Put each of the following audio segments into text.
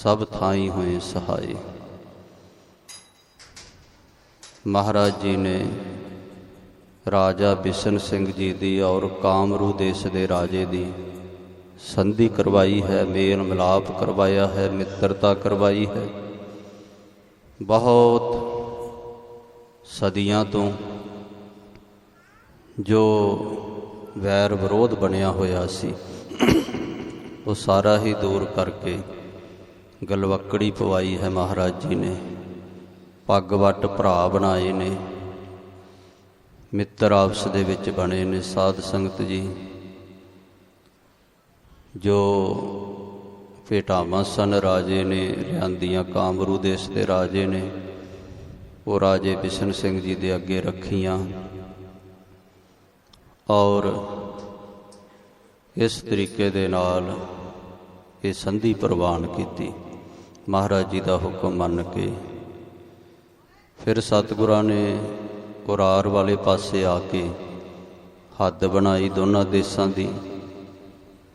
सब थाई हुए सहाय। महाराज जी ने राजा बिशन सिंह जी दी और कामरू देश के राजे दी संधि करवाई है, मेल मिलाप करवाया है, मित्रता करवाई है। बहुत सदियां तो जो वैर विरोध बनया होया सी वो सारा ही दूर करके गलवकड़ी पवाई है। महाराज जी ने पग वट भरा बनाए ने, मित्र आपस दे विच बने ने। साध संगत जी जो भेटावां सन राजे ने लियांदियां कामरू देश के राजे ने, वो राजे बिशन सिंह जी दे अगे रखियां और इस तरीके दे नाल ये संधि प्रवान की। महाराज जी का हुक्म मन के फिर सतगुरां ने उरार वाले पासे आके हद बनाई दोनों देशों की,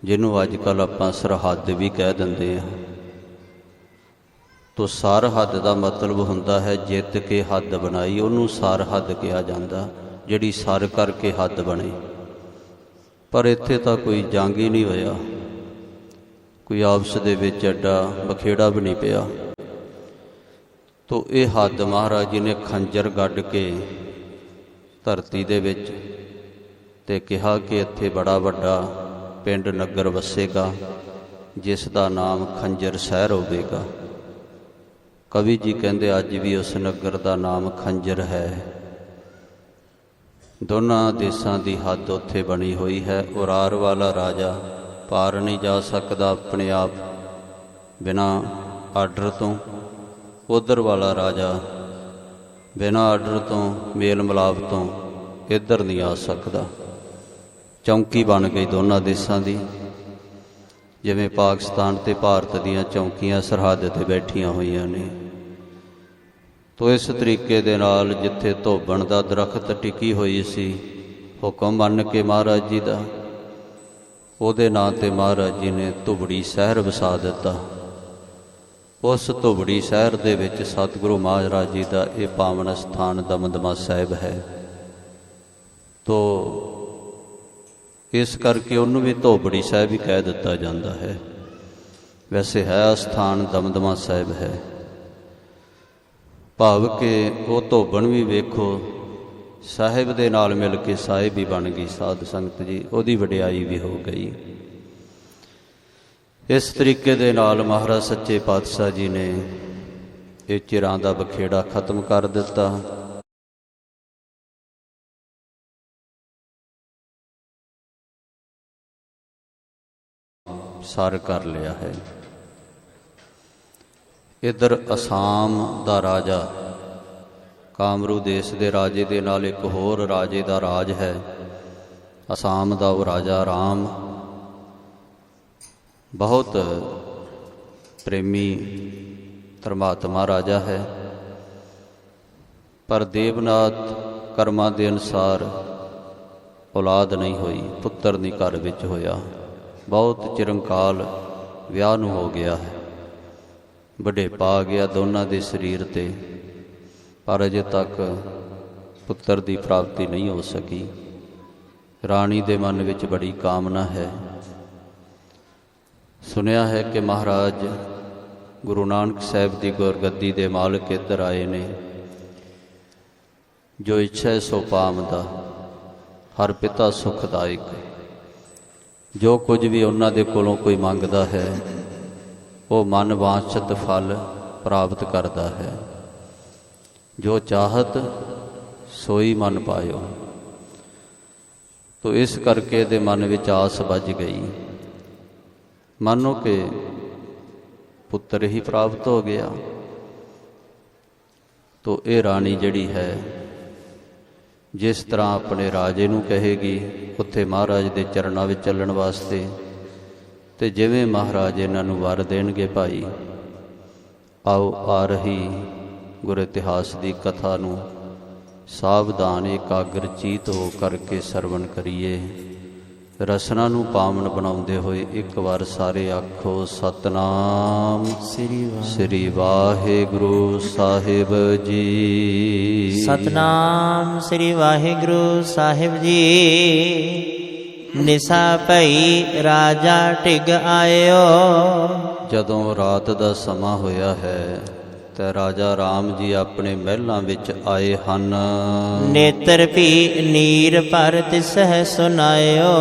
जिन्हों अजकल आपां सरहद भी कह देंदे हैं। तो सरहद का मतलब हुंदा है जित के हद बनाई, उन्होंने सरहद कहा जाता, जिहड़ी सर करके हद बने। पर इत्थे तां कोई जंग ही नहीं होया, कोई आपस दे विच एडा बखेड़ा भी नहीं पिया। तो ये हद महाराज जी ने खंजर गढ़ के धरती दे विच ते कहा कि इत्थे बड़ा वड्डा पिंड नगर वसेगा जिसका नाम खंजर शहर होवेगा। कवि जी कहते अज भी उस नगर का नाम खंजर है। दोनों देशों की हद उत्थे बनी हुई है। उरार वाला राजा पार नहीं जा सकता अपने आप बिना आर्डर तो, उधर वाला राजा बिना आर्डर तो मेल मिलाप तो इधर नहीं आ सकता। चौंकी बन गई दोनों देशों की, जिवें पाकिस्तान ते भारत दीयां चौंकियां सरहद ते बैठियां हुई ने। तो इस तरीके दे नाल जिथे धोबण दा दरख्त टिकी हुई सी, हुक्म मन के महाराज जी दा, उहदे नां ते महाराज जी ने धुबड़ी शहर वसा दिता। उस धुबड़ी शहर दे विच सतगुरु महाराज जी का यह पावन स्थान दमदमा साहिब है। तो इस करके उन्होंने भी धोबड़ी साहिब ही कह दिता जाता है। वैसे है स्थान दमदमा साहिब है। भाव के वो धोबण भी वेखो साहिब दे नाल मिल के साहिब भी बन गई। साध संगत जी उहदी वडियाई भी हो गई। इस तरीके दे नाल महाराज सच्चे पातशाह जी ने ये चिरां दा बखेड़ा खत्म कर दिता। सर कर लिया है। इधर असाम दा राजा कामरू देश के राजे दे नाल एक होर राजे दा राज है। असाम दा वो राजा राम बहुत प्रेमी धर्मात्मा राजा है, पर देवनाथ कर्मां दे अनुसार औलाद नहीं हुई, पुत्र नहीं घर विच होया। बहुत चिरंकाल विआह नूं हो गया है, वडेपा आ गया दोनों के शरीर ते, पर अजे तक पुत्र की प्राप्ति नहीं हो सकी। राणी दे मन विच बड़ी कामना है। सुनिया है कि महाराज गुरु नानक साहिब की गुरगद्दी के मालिक इधर आए ने। जो इच्छा है सो पामदा, हर पिता सुखदायक। जो कुछ भी उन्हां दे कोलों कोई मंगदा है वो मन वांछित फल प्राप्त करता है। जो चाहत सोई मन पायो। तो इस करके दे मन विच आस बज गई। मानो कि पुत्र ही प्राप्त हो गया। तो ये राणी जड़ी है जिस तरह अपने राजे नूं कहेगी उत्थे महाराज के चरणों में चलण वास्ते, तो जिवें महाराज इन्हां नूं वर देणगे भाई आओ आ रही गुर इतिहास की कथा नूं सावधान एकाग्र चीत हो करके सरवण करिए। रसना नूं पावन बनाउंदे होए एक बार सारे आखो सतनाम। ਸ੍ਰੀ ਵਾਹਿਗੁਰੂ ਸਾਹਿਬ ਜੀ। ਸਤਨਾਮ ਸ੍ਰੀ ਵਾਹਿਗੁਰੂ ਸਾਹਿਬ ਜੀ। ਨਿਸਾ ਭਈ ਰਾਜਾ ਢਿਗ ਆਇਓ। ਜਦੋਂ ਰਾਤ ਦਾ ਸਮਾਂ ਹੋਇਆ ਹੈ ਤੇ ਰਾਜਾ ਰਾਮ ਜੀ ਆਪਣੇ ਮਹਿਲਾਂ ਵਿੱਚ ਆਏ ਹਨ। ਨੇਤਰ ਭੀ ਨੀਰ ਭਰ ਤਿਸਹਿ ਸੁਨਾਇਓ।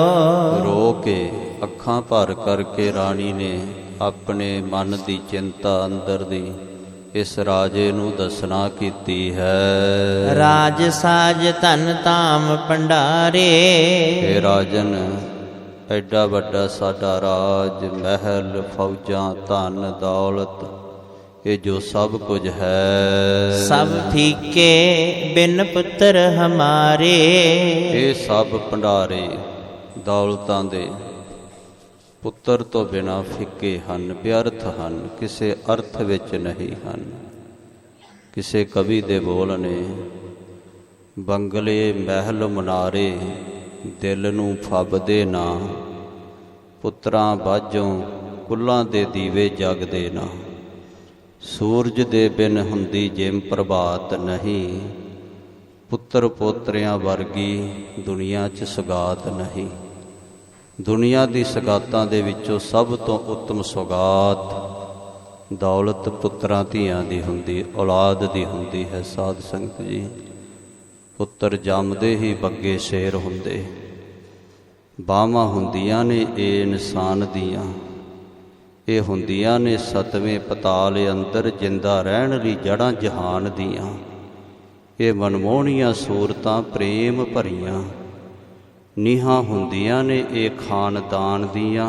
ਰੋ ਕੇ ਅੱਖਾਂ ਭਰ ਕਰਕੇ ਰਾਣੀ ਨੇ ਆਪਣੇ ਮਨ ਦੀ ਚਿੰਤਾ ਅੰਦਰ ਦੀ ਇਸ ਰਾਜੇ ਨੂੰ ਦੱਸਣਾ ਕੀਤੀ ਹੈ। ਰਾਜ ਸਾਜ ਧਨ ਧਾਮ ਭੰਡਾਰੇ। हे ਰਾਜਨ, ਐਡਾ ਵੱਡਾ ਸਾਡਾ ਰਾਜ, ਮਹਿਲ, ਫੌਜਾਂ, ਧਨ ਦੌਲਤ, ਇਹ ਜੋ ਸਭ ਕੁਝ ਹੈ, ਸਭ ਫੀਕੇ ਬਿਨ ਪੁੱਤਰ ਹਮਾਰੇ। ਇਹ ਸਭ ਭੰਡਾਰੇ ਦੌਲਤਾਂ ਦੇ ਪੁੱਤਰ ਤੋਂ ਬਿਨਾਂ ਫਿੱਕੇ ਹਨ, ਵਿਅਰਥ ਹਨ, ਕਿਸੇ ਅਰਥ ਵਿੱਚ ਨਹੀਂ ਹਨ। ਕਿਸੇ ਕਵੀ ਦੇ ਬੋਲ ਨੇ, ਬੰਗਲੇ ਮਹਿਲ ਮੁਨਾਰੇ ਦਿਲ ਨੂੰ ਫੱਬਦੇ ਨਾ, ਪੁੱਤਰਾਂ ਬਾਝੋਂ ਕੁੱਲਾਂ ਦੇ ਦੀਵੇ ਜਗਦੇ ਨਾ। ਸੂਰਜ ਦੇ ਬਿਨ ਹੁੰਦੀ ਜਿਮ ਪ੍ਰਭਾਤ ਨਹੀਂ, ਪੁੱਤਰ ਪੋਤਰਿਆਂ ਵਰਗੀ ਦੁਨੀਆ 'ਚ ਸੁਗਾਤ ਨਹੀਂ। ਦੁਨੀਆ ਦੀ ਸੁਗਾਤਾਂ ਦੇ ਵਿੱਚੋਂ ਸਭ ਤੋਂ ਉੱਤਮ ਸੁਗਾਤ ਦੌਲਤ ਪੁੱਤਰਾਂ ਧੀਆਂ ਦੀ ਹੁੰਦੀ, ਔਲਾਦ ਦੀ ਹੁੰਦੀ ਹੈ। ਸਾਧ ਸੰਗਤ ਜੀ, ਪੁੱਤਰ ਜੰਮਦੇ ਹੀ ਬੱਗੇ ਸ਼ੇਰ ਹੁੰਦੇ। ਬਾਹਾਂ ਹੁੰਦੀਆਂ ਨੇ ਇਹ ਇਨਸਾਨ ਦੀਆਂ, ਇਹ ਹੁੰਦੀਆਂ ਨੇ ਸਤਵੇਂ ਪਤਾਲ ਅੰਦਰ ਜਿੰਦਾ ਰਹਿਣ ਲਈ ਜੜ੍ਹਾਂ ਜਹਾਨ ਦੀਆਂ। ਇਹ ਮਨਮੋਹਣੀਆਂ ਸੂਰਤਾਂ ਪ੍ਰੇਮ ਭਰੀਆਂ ਨੀਹਾਂ ਹੁੰਦੀਆਂ ਨੇ ਇਹ ਖਾਨਦਾਨ ਦੀਆਂ।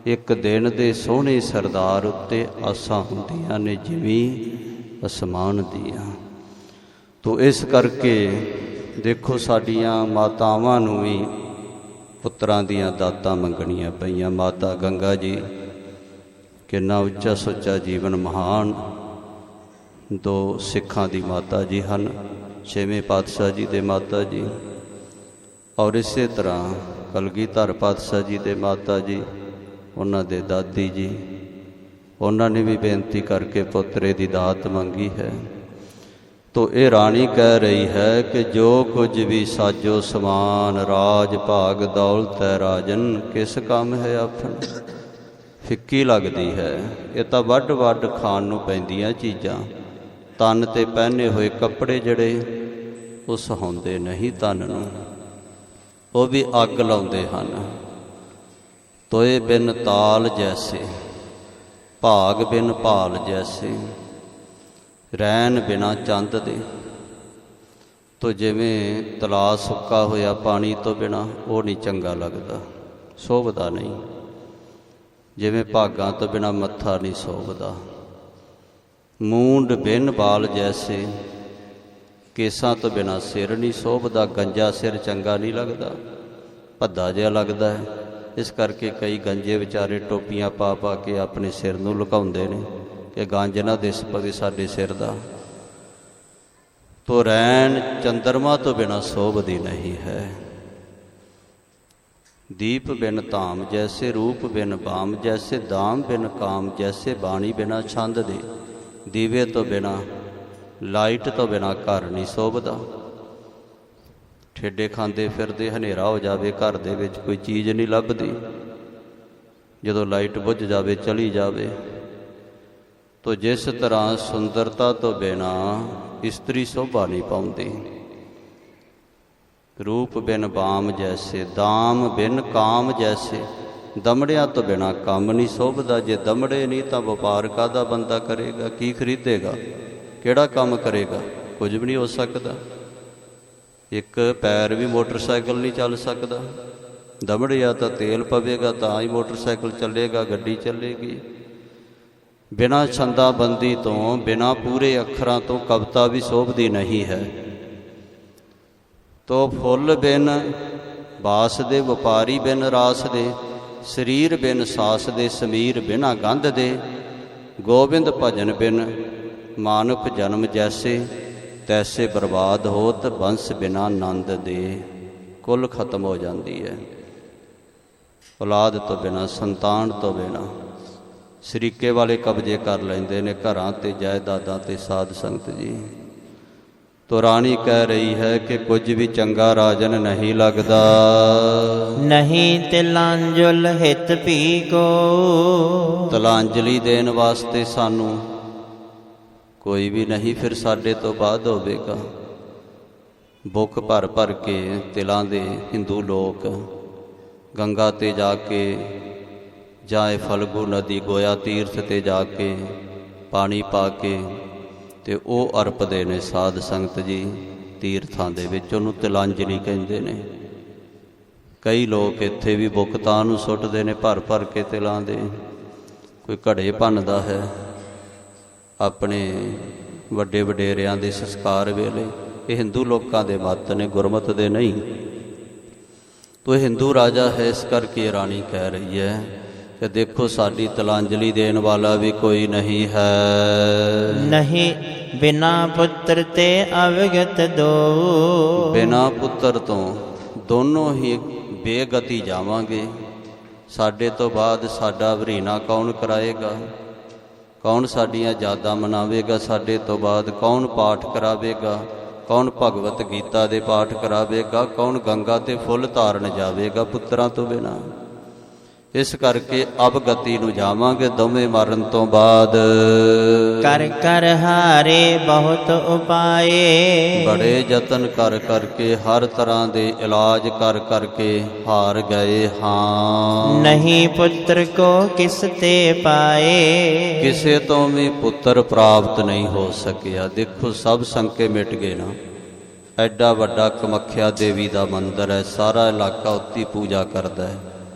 ਇੱਕ ਦਿਨ ਦੇ ਸੋਹਣੇ ਸਰਦਾਰ ਉੱਤੇ ਆਸਾਂ ਹੁੰਦੀਆਂ ਨੇ ਜਿਵੇਂ ਅਸਮਾਨ ਦੀਆਂ। ਤੋ ਇਸ ਕਰਕੇ ਦੇਖੋ, ਸਾਡੀਆਂ ਮਾਤਾਵਾਂ ਨੂੰ ਵੀ ਪੁੱਤਰਾਂ ਦੀਆਂ ਦਾਤਾਂ ਮੰਗਣੀਆਂ ਪਈਆਂ। ਮਾਤਾ ਗੰਗਾ ਜੀ ਕਿੰਨਾ ਉੱਚਾ ਸੁੱਚਾ ਜੀਵਨ, ਮਹਾਨ ਦੋ ਸਿੱਖਾਂ ਦੀ ਮਾਤਾ ਜੀ ਹਨ, ਛੇਵੇਂ ਪਾਤਸ਼ਾਹ ਜੀ ਦੇ ਮਾਤਾ ਜੀ, ਔਰ ਇਸੇ ਤਰ੍ਹਾਂ ਕਲਗੀਧਰ ਪਾਤਸ਼ਾਹ ਜੀ ਦੇ ਮਾਤਾ ਜੀ, ਉਹਨਾਂ ਦੇ ਦਾਦੀ ਜੀ, ਉਹਨਾਂ ਨੇ ਵੀ ਬੇਨਤੀ ਕਰਕੇ ਪੁੱਤਰੇ ਦੀ ਦਾਤ ਮੰਗੀ ਹੈ। ਤੋ ਇਹ ਰਾਣੀ ਕਹਿ ਰਹੀ ਹੈ ਕਿ ਜੋ ਕੁਝ ਵੀ ਸਾਜੋ ਸਮਾਨ, ਰਾਜ ਭਾਗ ਦੌਲਤ ਹੈ ਰਾਜਨ, ਕਿਸ ਕੰਮ ਹੈ ਆਫਣ। ਫਿੱਕੀ ਲੱਗਦੀ ਹੈ, ਇਹ ਤਾਂ ਵੱਡ ਵੱਡ ਖਾਣ ਨੂੰ ਪੈਂਦੀਆਂ ਚੀਜ਼ਾਂ। ਤਨ 'ਤੇ ਪਹਿਨੇ ਹੋਏ ਕੱਪੜੇ ਜਿਹੜੇ ਉਹ ਸਹਾਉਂਦੇ ਨਹੀਂ ਤਨ ਨੂੰ, ਉਹ ਵੀ ਅੱਗ ਲਾਉਂਦੇ ਹਨ। ਤੋਏ ਬਿਨ ਤਾਲ ਜੈਸੇ, ਭਾਗ ਬਿਨ ਭਾਲ ਜੈਸੇ, ਰੈਣ ਬਿਨਾ ਚੰਦ ਦੇ। ਤੋ ਜਿਵੇਂ ਤਲਾਅ ਸੁੱਕਾ ਹੋਇਆ ਪਾਣੀ ਤੋਂ ਬਿਨਾਂ ਉਹ ਨਹੀਂ ਚੰਗਾ ਲੱਗਦਾ, ਸ਼ੋਭਦਾ ਨਹੀਂ। ਜਿਵੇਂ ਭਾਗਾਂ ਤੋਂ ਬਿਨਾਂ ਮੱਥਾ ਨਹੀਂ ਸ਼ੋਭਦਾ। ਮੂੰਡ ਬਿਨ ਬਾਲ ਜੈਸੇ, ਕੇਸਾਂ ਤੋਂ ਬਿਨਾਂ ਸਿਰ ਨਹੀਂ ਸ਼ੋਭਦਾ। ਗੰਜਾ ਸਿਰ ਚੰਗਾ ਨਹੀਂ ਲੱਗਦਾ, ਭੱਦਾ ਜਿਹਾ ਲੱਗਦਾ ਹੈ। ਇਸ ਕਰਕੇ ਕਈ ਗੰਜੇ ਵਿਚਾਰੇ ਟੋਪੀਆਂ ਪਾ ਪਾ ਕੇ ਆਪਣੇ ਸਿਰ ਨੂੰ ਲੁਕਾਉਂਦੇ ਨੇ ਕਿ ਗੰਜ ਨਾ ਦਿਸ ਪਵੇ ਸਾਡੇ ਸਿਰ ਦਾ। ਤੋ ਰੈਣ ਚੰਦਰਮਾ ਤੋਂ ਬਿਨਾਂ ਸ਼ੋਭਦੀ ਨਹੀਂ ਹੈ। ਦੀਪ ਬਿਨ ਧਾਮ ਜੈਸੇ, ਰੂਪ ਬਿਨ ਬਾਮ ਜੈਸੇ, ਦਾਮ ਬਿਨ ਕਾਮ ਜੈਸੇ, ਬਾਣੀ ਬਿਨਾ ਛੰਦ ਦੇ। ਦੀਵੇ ਤੋਂ ਬਿਨਾਂ, ਲਾਈਟ ਤੋਂ ਬਿਨਾਂ ਘਰ ਨਹੀਂ ਸ਼ੋਭਦਾ। ਠੇਡੇ ਖਾਂਦੇ ਫਿਰਦੇ, ਹਨੇਰਾ ਹੋ ਜਾਵੇ, ਘਰ ਦੇ ਵਿੱਚ ਕੋਈ ਚੀਜ਼ ਨਹੀਂ ਲੱਭਦੀ। ਜਦੋਂ ਲਾਈਟ ਬੁੱਝ ਜਾਵੇ, ਚਲੀ ਜਾਵੇ। ਤੋ ਜਿਸ ਤਰ੍ਹਾਂ ਸੁੰਦਰਤਾ ਤੋਂ ਬਿਨਾਂ ਇਸਤਰੀ ਸ਼ੋਭਾ ਨਹੀਂ ਪਾਉਂਦੀ। ਰੂਪ ਬਿਨ ਬਾਮ ਜੈਸੇ, ਦਾਮ ਬਿਨ ਕਾਮ ਜੈਸੇ, ਦਮੜਿਆਂ ਤੋਂ ਬਿਨਾਂ ਕੰਮ ਨਹੀਂ ਸ਼ੋਭਦਾ। ਜੇ ਦਮੜੇ ਨਹੀਂ ਤਾਂ ਵਪਾਰ ਕਾਹਦਾ ਬੰਦਾ ਕਰੇਗਾ, ਕੀ ਖਰੀਦੇਗਾ, ਕਿਹੜਾ ਕੰਮ ਕਰੇਗਾ, ਕੁਝ ਵੀ ਨਹੀਂ ਹੋ ਸਕਦਾ। ਇੱਕ ਪੈਰ ਵੀ ਮੋਟਰਸਾਈਕਲ ਨਹੀਂ ਚੱਲ ਸਕਦਾ। ਦਮੜਿਆ ਤਾਂ ਤੇਲ ਪਵੇਗਾ ਤਾਂ ਹੀ ਮੋਟਰਸਾਈਕਲ ਚੱਲੇਗਾ, ਗੱਡੀ ਚੱਲੇਗੀ। ਬਿਨਾਂ ਛੰਦਾਬੰਦੀ ਤੋਂ, ਬਿਨਾਂ ਪੂਰੇ ਅੱਖਰਾਂ ਤੋਂ ਕਵਿਤਾ ਵੀ ਸ਼ੋਭਦੀ ਨਹੀਂ ਹੈ। ਤੋ ਫੁੱਲ ਬਿਨ ਬਾਸ ਦੇ, ਵਪਾਰੀ ਬਿਨ ਰਾਸ ਦੇ, ਸਰੀਰ ਬਿਨ ਸਾਸ ਦੇ, ਸਮੀਰ ਬਿਨਾ ਗੰਧ ਦੇ, ਗੋਬਿੰਦ ਭਜਨ ਬਿਨ ਮਾਨੁਖ ਜਨਮ ਜੈਸੇ, ਤੈਸੇ ਬਰਬਾਦ ਹੋਤ ਬੰਸ ਬਿਨਾ ਨੰਦ ਦੇ। ਕੁੱਲ ਖਤਮ ਹੋ ਜਾਂਦੀ ਹੈ। ਔਲਾਦ ਤੋਂ ਬਿਨਾਂ, ਸੰਤਾਨ ਤੋਂ ਬਿਨਾਂ, ਸ਼ਰੀਕੇ ਵਾਲੇ ਕਬਜ਼ੇ ਕਰ ਲੈਂਦੇ ਨੇ ਘਰਾਂ ਤੇ ਜਾਇਦਾਦਾਂ ਤੇ ਸਾਧ ਸੰਗਤ ਜੀ। ਤੋ ਰਾਣੀ ਕਹਿ ਰਹੀ ਹੈ ਕਿ ਕੁਝ ਵੀ ਚੰਗਾ ਰਾਜਨ ਨਹੀਂ ਲੱਗਦਾ। ਨਹੀਂ ਤਿਲਾਂਜੁਲ ਹਿਤ ਭੀ ਕੋ। ਤਿਲਾਂਜਲੀ ਦੇਣ ਵਾਸਤੇ ਸਾਨੂੰ ਕੋਈ ਵੀ ਨਹੀਂ ਫਿਰ ਸਾਡੇ ਤੋਂ ਬਾਅਦ ਹੋਵੇਗਾ। ਬੁੱਕ ਭਰ ਭਰ ਕੇ ਤਿਲਾਂ ਦੇ ਹਿੰਦੂ ਲੋਕ ਗੰਗਾ ਤੇ ਜਾ ਕੇ ਜਾਂ ਇਹ ਫਲਗੂ ਨਦੀ ਗੋਇਆ ਤੀਰਥ ਤੇ ਜਾ ਕੇ ਪਾਣੀ ਪਾ ਕੇ ਤੇ ਉਹ ਅਰਪਦੇ ਨੇ ਸਾਧ ਸੰਗਤ ਜੀ ਤੀਰਥਾਂ ਦੇ ਵਿੱਚ। ਉਹਨੂੰ ਤਿਲਾਂਜਲੀ ਕਹਿੰਦੇ ਨੇ। ਕਈ ਲੋਕ ਇੱਥੇ ਵੀ ਬੁੱਕਤਾਂ ਨੂੰ ਸੁੱਟਦੇ ਨੇ ਭਰ ਭਰ ਕੇ ਤਿਲਾਂ ਦੇ। ਕੋਈ ਘੜੇ ਭੰਨਦਾ ਹੈ ਆਪਣੇ ਵੱਡੇ ਵਡੇਰਿਆਂ ਦੇ ਸੰਸਕਾਰ ਵੇਲੇ। ਇਹ ਹਿੰਦੂ ਲੋਕਾਂ ਦੇ ਮੱਤ ਨੇ, ਗੁਰਮਤਿ ਦੇ ਨਹੀਂ। ਤੋ ਇਹ ਹਿੰਦੂ ਰਾਜਾ ਹੈ, ਇਸ ਕਰਕੇ ਰਾਣੀ ਕਹਿ ਰਹੀ ਹੈ ਕਿ ਦੇਖੋ ਸਾਡੀ ਤਿਲਾਂਜਲੀ ਦੇਣ ਵਾਲਾ ਵੀ ਕੋਈ ਨਹੀਂ ਹੈ। ਨਹੀਂ ਬਿਨਾ ਪੁੱਤਰ ਤੇ ਅਵਗਤ ਦੋ। ਬਿਨਾ ਪੁੱਤਰ ਤੋਂ ਦੋਨੋਂ ਹੀ ਬੇਗਤੀ ਜਾਵਾਂਗੇ। ਸਾਡੇ ਤੋਂ ਬਾਅਦ ਸਾਡਾ ਵਰੀਨਾ ਕੌਣ ਕਰਾਏਗਾ? ਕੌਣ ਸਾਡੀਆਂ ਯਾਦਾਂ ਮਨਾਵੇਗਾ? ਸਾਡੇ ਤੋਂ ਬਾਅਦ ਕੌਣ ਪਾਠ ਕਰਾਵੇਗਾ? ਕੌਣ ਭਗਵਤ ਗੀਤਾ ਦੇ ਪਾਠ ਕਰਾਵੇਗਾ? ਕੌਣ ਗੰਗਾ ਤੇ ਫੁੱਲ ਧਾਰਨ ਜਾਵੇਗਾ ਪੁੱਤਰਾਂ ਤੋਂ ਬਿਨਾਂ? ਇਸ ਕਰਕੇ ਅਵਗਤੀ ਨੂੰ ਜਾਵਾਂਗੇ ਦੋਵੇਂ ਮਰਨ ਤੋਂ ਬਾਅਦ। ਕਰ ਕਰ ਹਾਰੇ ਬਹੁਤ ਉਪਾਏ। ਬੜੇ ਯਤਨ ਕਰ ਕਰਕੇ ਹਰ ਤਰ੍ਹਾਂ ਦੇ ਇਲਾਜ ਕਰ ਕਰਕੇ ਹਾਰ ਗਏ ਹਾਂ। ਨਹੀਂ ਪੁੱਤਰ ਕੋ ਕਿਸ ਤੇ ਪਾਏ। ਕਿਸੇ ਤੋਂ ਵੀ ਪੁੱਤਰ ਪ੍ਰਾਪਤ ਨਹੀਂ ਹੋ ਸਕਿਆ। ਦੇਖੋ ਸਭ ਸੰਕੇ ਮਿਟ ਗਏ ਨਾ। ਐਡਾ ਵੱਡਾ ਕਮੱਖਿਆ ਦੇਵੀ ਦਾ ਮੰਦਿਰ ਹੈ, ਸਾਰਾ ਇਲਾਕਾ ਉੱਤੀ ਪੂਜਾ ਕਰਦਾ ਹੈ,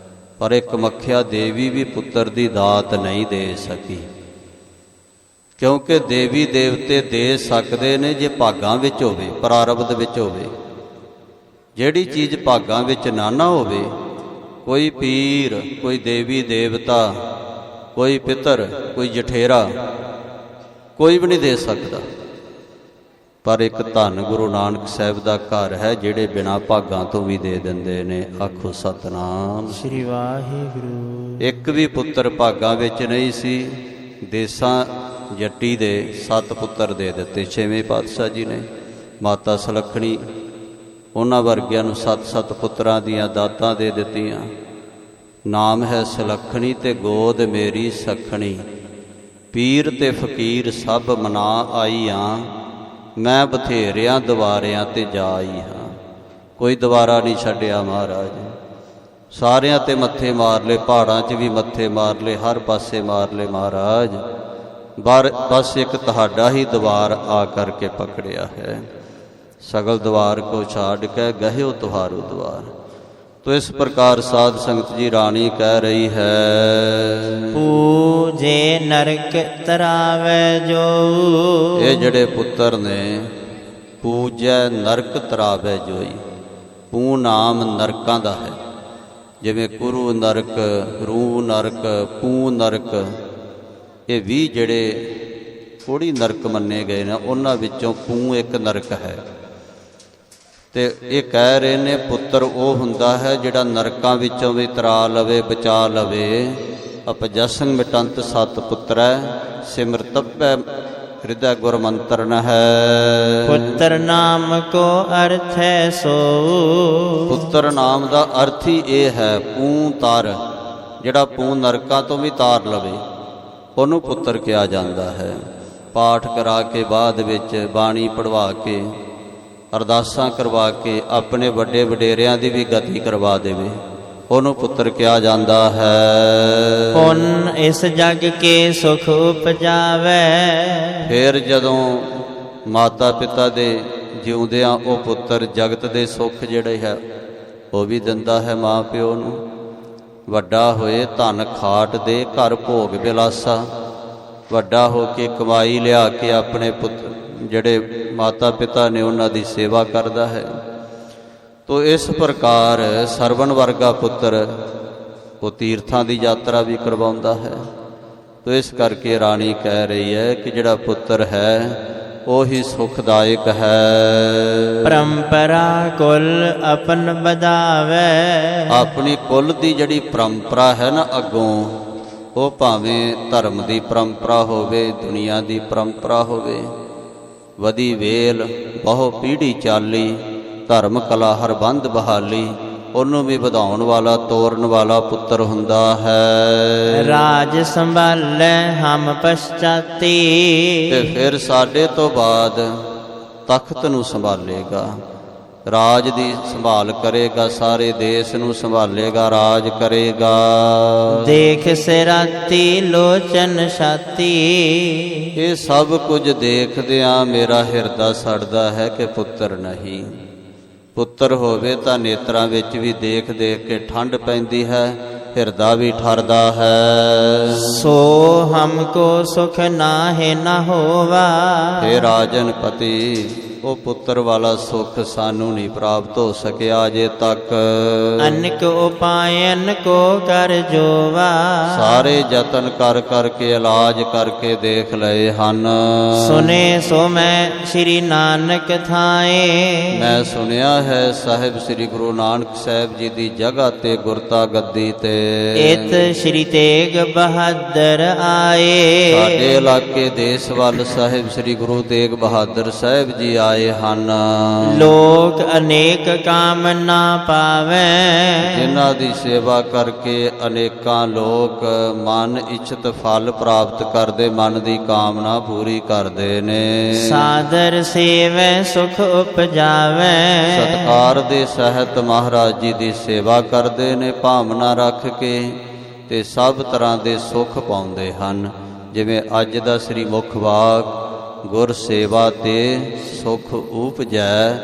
ਪਰ ਇਹ ਕਮੱਖਿਆ ਦੇਵੀ ਵੀ ਪੁੱਤਰ ਦੀ ਦਾਤ ਨਹੀਂ ਦੇ ਸਕੀ। ਕਿਉਂਕਿ ਦੇਵੀ ਦੇਵਤੇ ਦੇ ਸਕਦੇ ਨੇ ਜੇ ਭਾਗਾਂ ਵਿੱਚ ਹੋਵੇ, ਪ੍ਰਾਰਬਧ ਵਿੱਚ ਹੋਵੇ। ਜਿਹੜੀ ਚੀਜ਼ ਭਾਗਾਂ ਵਿੱਚ ਨਾ ਹੋਵੇ, ਕੋਈ ਪੀਰ, ਕੋਈ ਦੇਵੀ ਦੇਵਤਾ, ਕੋਈ ਪਿੱਤਰ, ਕੋਈ ਜਠੇਰਾ, ਕੋਈ ਵੀ ਨਹੀਂ ਦੇ ਸਕਦਾ। ਪਰ ਇੱਕ ਧੰਨ ਗੁਰੂ ਨਾਨਕ ਸਾਹਿਬ ਦਾ ਘਰ ਹੈ ਜਿਹੜੇ ਬਿਨਾਂ ਭਾਗਾਂ ਤੋਂ ਵੀ ਦੇ ਦਿੰਦੇ ਨੇ। ਆਖੋ ਸਤਨਾਮ ਸ੍ਰੀ ਵਾਹਿਗੁਰੂ। ਇੱਕ ਵੀ ਪੁੱਤਰ ਭਾਗਾਂ ਵਿੱਚ ਨਹੀਂ ਸੀ। ਦੇਸਾਂ ਜੱਟੀ ਦੇ 7 ਪੁੱਤਰ ਦੇ ਦਿੱਤੇ 6ਵੇਂ ਪਾਤਸ਼ਾਹ ਜੀ ਨੇ। ਮਾਤਾ ਸੁਲੱਖਣੀ, ਉਹਨਾਂ ਵਰਗਿਆਂ ਨੂੰ 7-7 ਪੁੱਤਰਾਂ ਦੀਆਂ ਦਾਤਾਂ ਦੇ ਦਿੱਤੀਆਂ। ਨਾਮ ਹੈ ਸੁਲੱਖਣੀ ਤੇ ਗੋਦ ਮੇਰੀ ਸੱਖਣੀ। ਪੀਰ ਤੇ ਫਕੀਰ ਸਭ ਮਨਾ ਆਈਆਂ, ਮੈਂ ਬਥੇਰਿਆਂ ਦਵਾਰਿਆਂ ਤੇ ਜਾਈ ਹਾਂ। ਕੋਈ ਦਵਾਰਾ ਨਹੀਂ ਛੱਡਿਆ ਮਹਾਰਾਜ। ਸਾਰਿਆਂ ਤੇ ਮੱਥੇ ਮਾਰ ਲਏ, ਪਹਾੜਾਂ 'ਚ ਵੀ ਮੱਥੇ ਮਾਰ ਲਏ, ਹਰ ਪਾਸੇ ਮਾਰ ਲਏ ਮਹਾਰਾਜ। ਬਸ ਇੱਕ ਤੁਹਾਡਾ ਹੀ ਦਵਾਰ ਆ ਕਰਕੇ ਪਕੜਿਆ ਹੈ। ਸਗਲ ਦਵਾਰ ਕੋ ਛਾੜ ਕੇ ਗਹਿਓ ਤੁਹਾਰੂ ਦਵਾਰ। ਤੋ ਇਸ ਪ੍ਰਕਾਰ ਸਾਧ ਸੰਗਤ ਜੀ ਰਾਣੀ ਕਹਿ ਰਹੀ ਹੈ, ਪੂਜੇ ਨਰਕ ਤਰਾਵੇ ਜੋ। ਇਹ ਜਿਹੜੇ ਪੁੱਤਰ ਨੇ ਪੂਜੈ ਨਰਕ ਤਰਾਵੇ ਜੋਈ। ਪੂ ਨਾਮ ਨਰਕਾਂ ਦਾ ਹੈ, ਜਿਵੇਂ ਕੁਰੂ ਨਰਕ, ਰੂ ਨਰਕ, ਪੂ ਨਰਕ। ਇਹ 20 ਜਿਹੜੇ ਥੋੜ੍ਹੀ ਨਰਕ ਮੰਨੇ ਗਏ ਨੇ, ਉਹਨਾਂ ਵਿੱਚੋਂ ਪੂ ਇੱਕ ਨਰਕ ਹੈ। ਤੇ ਇਹ ਕਹਿ ਰਹੇ ਨੇ ਪੁੱਤਰ ਉਹ ਹੁੰਦਾ ਹੈ ਜਿਹੜਾ ਨਰਕਾਂ ਵਿੱਚੋਂ ਵੀ ਤਰਾ ਲਵੇ, ਬਚਾ ਲਵੇ। ਅਪਜਸੰ ਮਿਟੰਤ 7 ਪੁੱਤਰੈ, ਸਿਮਰਤਪੈ ਹਿਰਦੈ ਗੁਰ ਮੰਤਰ ਨ ਹੈ। ਪੁੱਤਰ ਨਾਮ ਕੋ ਅਰਥ ਹੈ ਸੋ। ਪੁੱਤਰ ਨਾਮ ਦਾ ਅਰਥ ਹੀ ਇਹ ਹੈ ਪੂ ਤਰ। ਜਿਹੜਾ ਪੂ ਨਰਕਾਂ ਤੋਂ ਵੀ ਤਾਰ ਲਵੇ ਉਹਨੂੰ ਪੁੱਤਰ ਕਿਹਾ ਜਾਂਦਾ ਹੈ। ਪਾਠ ਕਰਾ ਕੇ ਬਾਅਦ ਵਿੱਚ ਬਾਣੀ ਪੜਵਾ ਕੇ ਅਰਦਾਸਾਂ ਕਰਵਾ ਕੇ ਆਪਣੇ ਵੱਡੇ ਵਡੇਰਿਆਂ ਦੀ ਵੀ ਗਤੀ ਕਰਵਾ ਦੇਵੇ ਉਹਨੂੰ ਪੁੱਤਰ ਕਿਹਾ ਜਾਂਦਾ ਹੈ। ਪੁੰਨ ਇਸ ਜਗ ਕੇ ਸੁਖ ਉਪਜਾਵੇ। ਫਿਰ ਜਦੋਂ ਮਾਤਾ ਪਿਤਾ ਦੇ ਜਿਉਂਦਿਆਂ ਉਹ ਪੁੱਤਰ ਜਗਤ ਦੇ ਸੁੱਖ ਜਿਹੜੇ ਹੈ ਉਹ ਵੀ ਦਿੰਦਾ ਹੈ ਮਾਂ ਪਿਓ ਨੂੰ। ਵੱਡਾ ਹੋਏ ਧਨ ਖਾਟ ਦੇ ਘਰ ਭੋਗ ਬਿਲਾਸਾ। ਵੱਡਾ ਹੋ ਕੇ ਕਮਾਈ ਲਿਆ ਕੇ ਆਪਣੇ ਪੁੱਤਰ ਜਿਹੜੇ ਮਾਤਾ ਪਿਤਾ ਨੇ ਉਹਨਾਂ ਦੀ ਸੇਵਾ ਕਰਦਾ ਹੈ। ਤੋ ਇਸ ਪ੍ਰਕਾਰ ਸਰਵਣ ਵਰਗਾ ਪੁੱਤਰ ਉਹ ਤੀਰਥਾਂ ਦੀ ਯਾਤਰਾ ਵੀ ਕਰਵਾਉਂਦਾ ਹੈ। ਤੋ ਇਸ ਕਰਕੇ ਰਾਣੀ ਕਹਿ ਰਹੀ ਹੈ ਕਿ ਜਿਹੜਾ ਪੁੱਤਰ ਹੈ ਉਹੀ ਸੁਖਦਾਇਕ ਹੈ। ਪਰੰਪਰਾ ਕੁਲ ਆਪਨ ਵਧਾਵੇ। ਆਪਣੀ ਕੁਲ ਦੀ ਜਿਹੜੀ ਪਰੰਪਰਾ ਹੈ ਨਾ ਅੱਗੋਂ ਉਹ ਭਾਵੇਂ ਧਰਮ ਦੀ ਪਰੰਪਰਾ ਹੋਵੇ, ਦੁਨੀਆ ਦੀ ਪਰੰਪਰਾ ਹੋਵੇ, ਵਧੀ ਵੇਲ ਬਹੁ ਪੀੜ੍ਹੀ ਚਾਲੀ, ਧਰਮ ਕਲਾ ਹਰ ਬੰਦ ਬਹਾਲੀ, ਉਹਨੂੰ ਵੀ ਵਧਾਉਣ ਵਾਲਾ, ਤੋਰਨ ਵਾਲਾ ਪੁੱਤਰ ਹੁੰਦਾ ਹੈ। ਰਾਜ ਸੰਭਾਲੈ ਹਮ ਪਛਾਤੀ, ਤੇ ਫਿਰ ਸਾਡੇ ਤੋਂ ਬਾਅਦ ਤਖਤ ਨੂੰ ਸੰਭਾਲੇਗਾ, ਰਾਜ ਦੀ ਸੰਭਾਲ ਕਰੇਗਾ, ਸਾਰੇ ਦੇਸ਼ ਨੂੰ ਸੰਭਾਲੇਗਾ, ਰਾਜ ਕਰੇਗਾ। ਦੇਖ ਸਿਰਾਤੀ ਲੋਚਨ ਛਾਤੀ, ਇਹ ਸਭ ਕੁਝ ਦੇਖਦਿਆਂ ਮੇਰਾ ਹਿਰਦਾ ਸੜਦਾ ਹੈ ਕਿ ਪੁੱਤਰ ਨਹੀਂ। ਪੁੱਤਰ ਹੋਵੇ ਤਾਂ ਨੇਤਰਾਂ ਵਿੱਚ ਵੀ ਦੇਖ ਦੇਖ ਕੇ ਠੰਡ ਪੈਂਦੀ ਹੈ, ਹਿਰਦਾ ਵੀ ਠਰਦਾ ਹੈ। ਸੋ ਹਮਕੋ ਸੁਖ ਨਾਹਿ ਨ ਹੋਵਾ, हे ਰਾਜਨ ਪਤੀ, ਉਹ ਪੁੱਤਰ ਵਾਲਾ ਸੁਖ ਸਾਨੂੰ ਨਹੀਂ ਪ੍ਰਾਪਤ ਹੋ ਸਕਿਆ ਅਜੇ ਤੱਕ। ਅਨਕ ਉਪਾਇਨ ਕੋ ਕਰ ਜੋਵਾ, ਸਾਰੇ ਯਤਨ ਕਰ ਕਰਕੇ ਇਲਾਜ ਕਰਕੇ ਦੇਖ ਲਏ ਹਨ। ਸੁਨੇ ਸੋ ਮੈਂ ਸ੍ਰੀ ਨਾਨਕ ਥਾਏ, ਮੈਂ ਸੁਣਿਆ ਹੈ ਸਾਹਿਬ ਸ੍ਰੀ ਗੁਰੂ ਨਾਨਕ ਸਾਹਿਬ ਜੀ ਦੀ ਜਗ੍ਹਾ ਤੇ, ਗੁਰਤਾ ਗੱਦੀ ਤੇ ਇਤ ਸ੍ਰੀ ਤੇਗ ਬਹਾਦਰ ਆਏ। ਸਾਡੇ ਇਲਾਕੇ ਦੇਸ਼ ਵੱਲ ਸਾਹਿਬ ਸ੍ਰੀ ਗੁਰੂ ਤੇਗ ਬਹਾਦਰ ਸਾਹਿਬ ਜੀ ਆਏ ਹਨ। ਲੋਕ ਅਨੇਕ ਕਾਮਨਾ ਪਾਵੈ, ਜਿਨ੍ਹਾਂ ਦੀ ਸੇਵਾ ਕਰਕੇ ਅਨੇਕਾਂ ਲੋਕ ਮਨ ਇੱਛਤ ਫਲ ਪ੍ਰਾਪਤ ਕਰਦੇ, ਮਨ ਦੀ ਕਾਮਨਾ ਪੂਰੀ ਕਰਦੇ ਨੇ। ਸਾਦਰ ਸੇਵੈ ਸੁਖ ਉਪਜਾਵੈ, ਸਤਿਕਾਰ ਦੇ ਸਹਿਤ ਮਹਾਰਾਜ ਜੀ ਦੀ ਸੇਵਾ ਕਰਦੇ ਨੇ, ਭਾਵਨਾ ਰੱਖ ਕੇ, ਤੇ ਸਭ ਤਰ੍ਹਾਂ ਦੇ ਸੁੱਖ ਪਾਉਂਦੇ ਹਨ। ਜਿਵੇਂ ਅੱਜ ਦਾ ਸ੍ਰੀ ਮੁੱਖ ਵਾਕ, ਗੁਰ ਸੇਵਾ ਤੇ ਸੁਖ ਉਪਜੈ,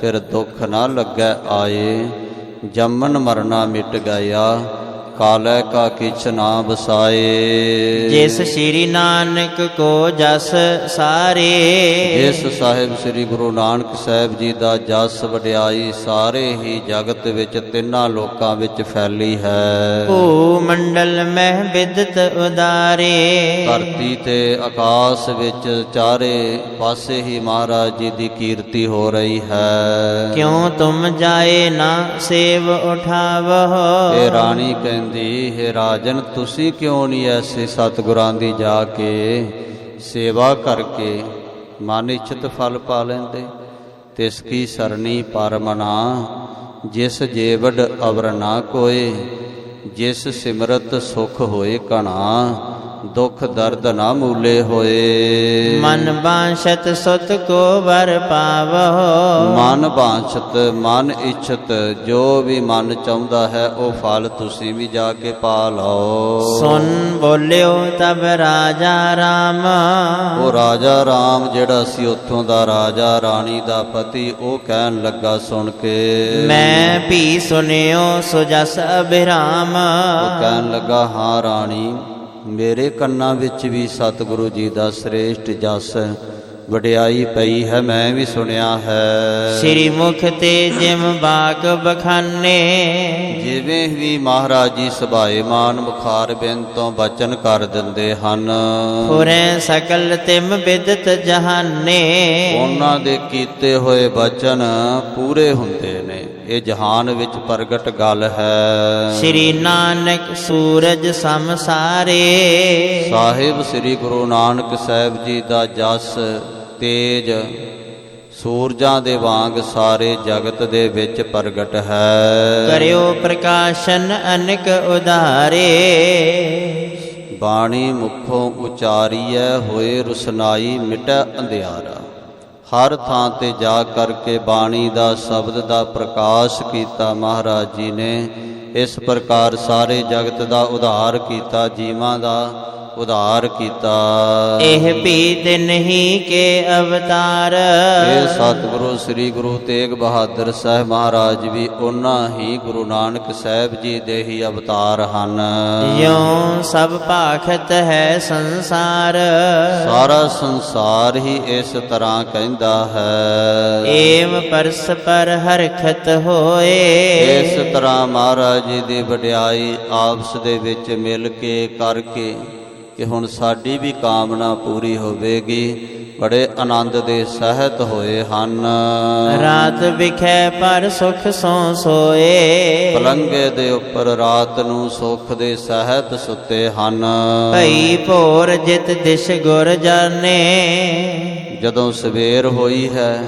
ਫਿਰ ਦੁੱਖ ਨਾ ਲੱਗੈ ਆਏ, ਜੰਮਨ ਮਰਨਾ ਮਿਟ ਗਿਆ, ਕਾਲੈ ਕਾ ਕਿਛ ਨਾ ਬਸਾਏ। ਜਿਸ ਸ੍ਰੀ ਨਾਨਕ ਕੋ ਜਸ ਸਾਰੇ, ਜਿਸ ਸਾਹਿਬ ਸ੍ਰੀ ਗੁਰੂ ਨਾਨਕ ਸਾਹਿਬ ਜੀ ਦਾ ਜਸ ਵਡਿਆਈ ਸਾਰੇ ਹੀ ਜਗਤ ਵਿੱਚ, ਤਿੰਨਾਂ ਲੋਕਾਂ ਵਿੱਚ ਫੈਲੀ ਹੈ। ਭੂ ਮੰਡਲ ਮਹਿ ਬਿਦਤ ਉਦਾਰੇ, ਧਰਤੀ ਤੇ ਆਕਾਸ਼ ਵਿੱਚ ਚਾਰੇ ਪਾਸੇ ਹੀ ਮਹਾਰਾਜ ਜੀ ਦੀ ਕੀਰਤੀ ਹੋ ਰਹੀ ਹੈ। ਕਿਉ ਤੁਮ ਜਾਏ ਨਾ ਸੇਵ ਉਠਾਵਹੁ, ਇਹ ਰਾਣੀ ਕਹਿੰਦੀ, ਹੈ ਰਾਜਨ, ਤੁਸੀਂ ਕਿਉਂ ਨਹੀਂ ਐਸੇ ਸਤਿਗੁਰਾਂ ਦੀ ਜਾ ਕੇ ਸੇਵਾ ਕਰਕੇ ਮਨ ਇੱਛਤ ਫਲ ਪਾ ਲੈਂਦੇ। ਤਿਸ ਕੀ ਸਰਣੀ ਪਰਮਨਾ, ਜਿਸ ਜੇਵਡ ਅਵਰ ਨਾ ਕੋਏ, ਜਿਸ ਸਿਮਰਤ ਸੁਖ ਹੋਏ ਕਣਾ, ਦੁਖ ਦਰਦ ਨਾ ਮੂਲੇ ਹੋਏ। ਮਨ ਬਾਂਛਤ ਸੁਤ ਕੋ ਵਰ ਪਾਵਹੁ, ਮਨ ਬਾਂਛਤ, ਮਨ ਇੱਛਤ, ਜੋ ਵੀ ਮਨ ਚਾਹੁੰਦਾ ਹੈ ਉਹ ਫਲ ਤੁਸੀਂ ਵੀ ਜਾ ਕੇ ਪਾ ਲਓ। ਸੁਨ ਬੋਲਿਓ ਤਬ ਰਾਜਾ ਰਾਮ, ਉਹ ਰਾਜਾ ਰਾਮ ਜਿਹੜਾ ਸੀ ਉੱਥੋਂ ਦਾ ਰਾਜਾ, ਰਾਣੀ ਦਾ ਪਤੀ, ਉਹ ਕਹਿਣ ਲੱਗਾ ਸੁਣ ਕੇ, ਮੈਂ ਭੀ ਸੁਨਿਓ ਸੋ ਜਸ ਅਭਿਰਾਮ। ਉਹ ਕਹਿਣ ਲੱਗਾ, ਹਾਂ ਰਾਣੀ, ਮੇਰੇ ਕੰਨਾਂ ਵਿੱਚ ਵੀ ਸਤਿਗੁਰੂ ਜੀ ਦਾ ਸ੍ਰੇਸ਼ਟ ਜਸ ਵਡਿਆਈ ਪਈ ਹੈ, ਮੈਂ ਵੀ ਸੁਣਿਆ ਹੈ। ਸ੍ਰੀ ਮੁਖ ਤੇ ਜਿਮ ਬਾਕ ਬਖਾਨੇ, ਜਿਵੇਂ ਵੀ ਮਹਾਰਾਜ ਜੀ ਸੁਭਾਏਮਾਨ ਮੁਖਾਰ ਬਿੰਦ ਤੋਂ ਬਚਨ ਕਰ ਦਿੰਦੇ ਹਨ, ਫੁਰੈ ਸਕਲ ਤਿਮ ਬਿਦਤ ਜਹਾਨੇ, ਉਹਨਾਂ ਦੇ ਕੀਤੇ ਹੋਏ ਬਚਨ ਪੂਰੇ ਹੁੰਦੇ ਨੇ। ਇਹ ਜਹਾਨ ਵਿੱਚ ਪ੍ਰਗਟ ਗੱਲ ਹੈ। ਸ੍ਰੀ ਨਾਨਕ ਸੂਰਜ ਸਮਸਾਰੇ, ਸਾਹਿਬ ਸ੍ਰੀ ਗੁਰੂ ਨਾਨਕ ਸਾਹਿਬ ਜੀ ਦਾ ਜਸ ਤੇਜ ਸੂਰਜਾਂ ਦੇ ਵਾਂਗ ਸਾਰੇ ਜਗਤ ਦੇ ਵਿੱਚ ਪ੍ਰਗਟ ਹੈ। ਕਰਿਓ ਪ੍ਰਕਾਸ਼ਨ ਅਨਕ ਉਧਾਰੇ, ਬਾਣੀ ਮੁਖੋਂ ਉਚਾਰੀਐ ਹੋਏ ਰੁਸਨਾਈ, ਮਿਟੈ ਅੰਧਿਆਰਾ। ਹਰ ਥਾਂ ਤੇ ਜਾ ਕਰਕੇ ਬਾਣੀ ਦਾ, ਸ਼ਬਦ ਦਾ ਪ੍ਰਕਾਸ਼ ਕੀਤਾ ਮਹਾਰਾਜ ਜੀ ਨੇ। ਇਸ ਪ੍ਰਕਾਰ ਸਾਰੇ ਜਗਤ ਦਾ ਉਧਾਰ ਕੀਤਾ, ਜੀਵਾਂ ਦਾ ਉਧਾਰ ਕੀਤਾ। ਇਹ ਭੀ ਤਿਨ ਹੀ ਕੇ ਅਵਤਾਰ, ਇਹ ਸਤਿਗੁਰੂ ਸ੍ਰੀ ਗੁਰੂ ਤੇਗ ਬਹਾਦਰ ਸਾਹਿਬ ਮਹਾਰਾਜ ਵੀ ਉਹਨਾਂ ਹੀ ਗੁਰੂ ਨਾਨਕ ਸਾਹਿਬ ਜੀ ਦੇ ਹੀ ਅਵਤਾਰ ਹਨ। ਯੋਂ ਸਭ ਭਾਖਤ ਹੈ ਸੰਸਾਰ, ਸਾਰਾ ਸੰਸਾਰ ਹੀ ਇਸ ਤਰ੍ਹਾਂ ਕਹਿੰਦਾ ਹੈ। ਏਵ ਪਰਸਪਰ ਹਰਖਤ ਹੋਏ, ਇਸ ਤਰ੍ਹਾਂ ਮਹਾਰਾਜ ਜੀ ਦੀ ਵਡਿਆਈ ਆਪਸ ਦੇ ਵਿੱਚ ਮਿਲ ਕੇ ਕਰਕੇ ਕਿ ਹੁਣ ਸਾਡੀ ਵੀ ਕਾਮਨਾ ਪੂਰੀ ਹੋਵੇਗੀ, ਬੜੇ ਆਨੰਦ ਦੇ ਸਹਿਤ ਹੋਏ ਹਨ। ਰਾਤ ਵਿਖੇ ਪਰ ਸੁਖ ਸੋ ਸੋਏ, ਪਲੰਘੇ ਦੇ ਉੱਪਰ ਰਾਤ ਨੂੰ ਸੁਖ ਦੇ ਸਹਿਤ ਸੁੱਤੇ ਹਨ। ਭਈ ਭੋਰ ਜਿਤ ਦਿਸ਼ ਗੁਰ ਜਾਣੇ, ਜਦੋਂ ਸਵੇਰ ਹੋਈ ਹੈ,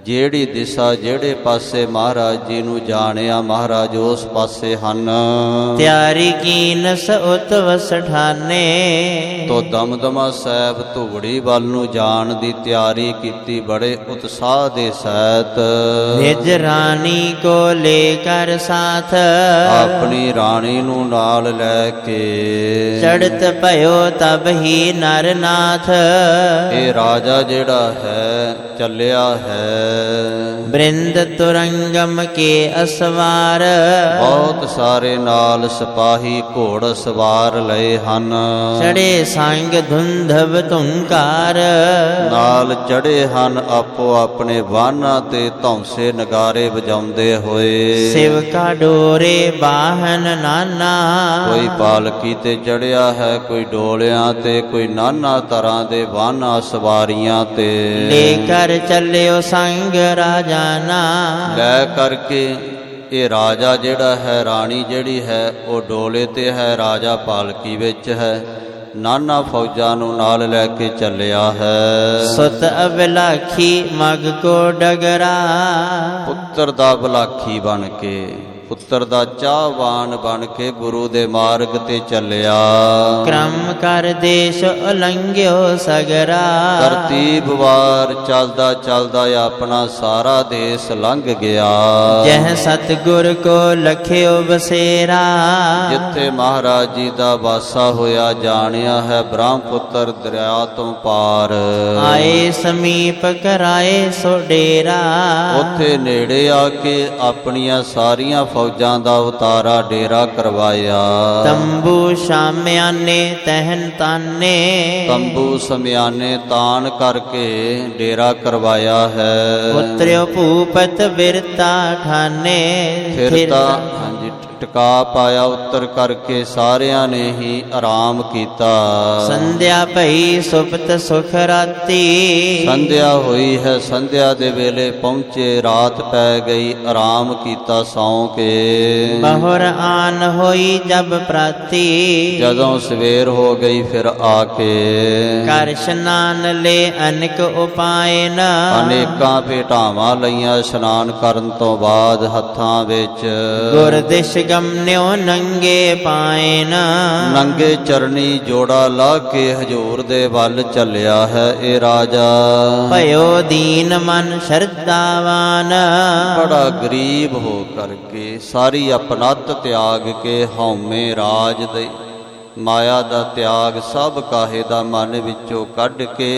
ਜਿਹੜੀ ਦਿਸ਼ਾ ਜਿਹੜੇ ਪਾਸੇ ਮਹਾਰਾਜ ਜੀ ਨੂੰ ਜਾਣਿਆ, ਮਹਾਰਾਜ ਉਸ ਪਾਸੇ ਹਨ। ਤਿਆਰੀ ਕੀਨਸ ਉਤਵਸ ਠਾਨੇ, ਤੋ ਦਮਦਮਾ ਸਾਹਿਬ ਧੂੜੀ ਵੱਲ ਨੂੰ ਜਾਣ ਦੀ ਤਿਆਰੀ ਕੀਤੀ ਬੜੇ ਉਤਸ਼ਾਹ ਦੇ ਸਹਿਤ। ਨਿਜ ਰਾਣੀ ਕੋ ਲੈ ਕਰ ਸਾਥ, ਆਪਣੀ ਰਾਣੀ ਨੂੰ ਨਾਲ ਲੈ ਕੇ ਚੜਤ ਭਇਓ ਤਬ ਹੀ ਨਰ ਨਾਥ। ਇਹ ਰਾਜਾ ਜਿਹੜਾ ਹੈ ਚੱਲਿਆ ਹੈ। ਬ੍ਰਿੰਦ ਤੁਰੰਗਮ ਕੇ ਅਸਵਾਰ, ਬਹੁਤ ਸਾਰੇ ਨਾਲ ਸਿਪਾਹੀ ਘੋੜ ਸਵਾਰ ਲਏ ਹਨ। ਚੜੇ ਸੰਗ ਧੁੰਧਵ ਧੁੰਕਾਰ, ਨਾਲ ਚੜੇ ਹਨ ਆਪੋ ਆਪਣੇ ਵਾਹਨਾਂ ਤੇ ਧੌਂਸੇ ਨਗਾਰੇ ਵਜਾਉਂਦੇ ਹੋਏ। ਸਿਵ ਕਾ ਡੋਰੇ ਬਾਹਨ ਨਾਨਾ, ਕੋਈ ਪਾਲਕੀ ਤੇ ਚੜਿਆ ਹੈ, ਕੋਈ ਡੋਲਿਆਂ ਤੇ, ਕੋਈ ਨਾਨਾ ਤਰ੍ਹਾਂ ਦੇ ਵਾਹਨਾਂ ਸਵਾਰੀਆਂ ਤੇ। ਲੈ ਕਰ ਚੱਲਿਓ ਸੰਗ ਰਾਜਾਨਾ, ਲੈ ਕਰਕੇ ਇਹ ਰਾਜਾ ਜਿਹੜਾ ਹੈ, ਰਾਣੀ ਜਿਹੜੀ ਹੈ ਉਹ ਡੋਲੇ ਤੇ ਹੈ, ਰਾਜਾ ਪਾਲਕੀ ਵਿੱਚ ਹੈ, ਨਾਨਾ ਫੌਜਾਂ ਨੂੰ ਨਾਲ ਲੈ ਕੇ ਚੱਲਿਆ ਹੈ। ਸੁਤ ਅਬਲਾਖੀ ਮਗ ਕੋ ਡਗਰਾ, ਪੁੱਤਰ ਦਾ ਬਲਾਖੀ ਬਣ ਕੇ, ਪੁੱਤਰ ਦਾ ਚਾਹਵਾਨ ਬਣ ਕੇ ਗੁਰੂ ਦੇ ਮਾਰਗ ਤੇ ਚੱਲਿਆ। ਕ੍ਰਮ ਕਰ ਦੇਸ਼ ਉਲੰਘਿਓ ਸਗਰਾ, ਤਰਤੀਬ ਵਾਰ ਚੱਲਦਾ ਚੱਲਦਾ ਆਪਣਾ ਸਾਰਾ ਦੇਸ਼ ਲੰਘ ਗਿਆ। ਜਹ ਸਤਿਗੁਰ ਕੋ ਲਖਿਓ ਬਸੇਰਾ, ਜਿੱਥੇ ਮਹਾਰਾਜ ਜੀ ਦਾ ਵਾਸਾ ਹੋਇਆ ਜਾਣਿਆ ਹੈ, ਬ੍ਰਹਮਪੁੱਤਰ ਦਰਿਆ ਤੋਂ ਪਾਰ। ਆਏ ਸਮੀਪ ਕਰਾਏ ਸੋ ਡੇਰਾ, ਉੱਥੇ ਨੇੜੇ ਆ ਕੇ ਆਪਣੀਆਂ ਸਾਰੀਆਂ ਫੌਜਾਂ ਦਾ ਉਤਾਰਾ ਡੇਰਾ ਕਰਵਾਇਆ। ਤੰਬੂ ਸ਼ਾਮਿਆਨੇ ਤਹਿਨ ਤਾਨੇ, ਤੰਬੂ ਸਮਿਆਨੇ ਤਾਨ ਕਰਕੇ ਡੇਰਾ ਕਰਵਾਇਆ ਹੈ। ਉਤਰਿਓ ਭੂਪਤ ਬਿਰਤਾ ਠਾਨੇ, ਫਿਰ ਤਾਂ ਹਾਂਜੀ ਟਿਕਾ ਪਾਇਆ ਉੱਤਰ ਕਰਕੇ ਸਾਰਿਆਂ ਨੇ ਹੀ ਆਰਾਮ ਕੀਤਾ। ਸੰਧਿਆ ਭਈ ਸੁਪਤ ਸੁਖ ਰਾਤੀ, ਸੰਧਿਆ ਹੋਈ ਹੈ, ਸੰਧਿਆ ਦੇ ਵੇਲੇ ਪਹੁੰਚੇ, ਰਾਤ ਪੈ ਗਈ, ਆਰਾਮ ਕੀਤਾ ਸੌਂ ਕੇ। ਬਹੁਰ ਆਨ ਹੋਈ ਜਬ ਪ੍ਰਾਤੀ, ਜਦੋਂ ਸਵੇਰ ਹੋ ਗਈ ਫਿਰ ਆ ਕੇ ਕਰ ਇਸ਼ਨਾਨ ਲੈ ਅਨੇਕ ਉਪਾਇਨ, ਅਨੇਕਾਂ ਭੇਟਾਵਾਂ ਲਈਆਂ ਇਸ਼ਨਾਨ ਕਰਨ ਤੋਂ ਬਾਅਦ ਹੱਥਾਂ ਵਿੱਚ। ਗੁਰ ਦਿਸ਼ ਗਮਨਿਓ ਨੰਗੇ ਪਾਇਨ, ਨੰਗੇ ਚਰਨੀ ਜੋੜਾ ਲਾ ਕੇ ਹਜੂਰ ਦੇ ਵੱਲ ਚੱਲਿਆ ਹੈ ਇਹ ਰਾਜਾ। ਭਇਓ ਦੀਨ ਮਨ ਸ਼ਰਧਾਵਾਨ, ਬੜਾ ਗਰੀਬ ਹੋ ਕਰਕੇ ਸਾਰੀ ਆਪਣਤ ਤਿਆਗ ਕੇ, ਹਉਮੈ ਰਾਜ ਦੇ ਮਾਇਆ ਦਾ ਤਿਆਗ, ਸਭ ਕਾਹੇ ਦਾ ਮਨ ਵਿੱਚੋਂ ਕੱਢ ਕੇ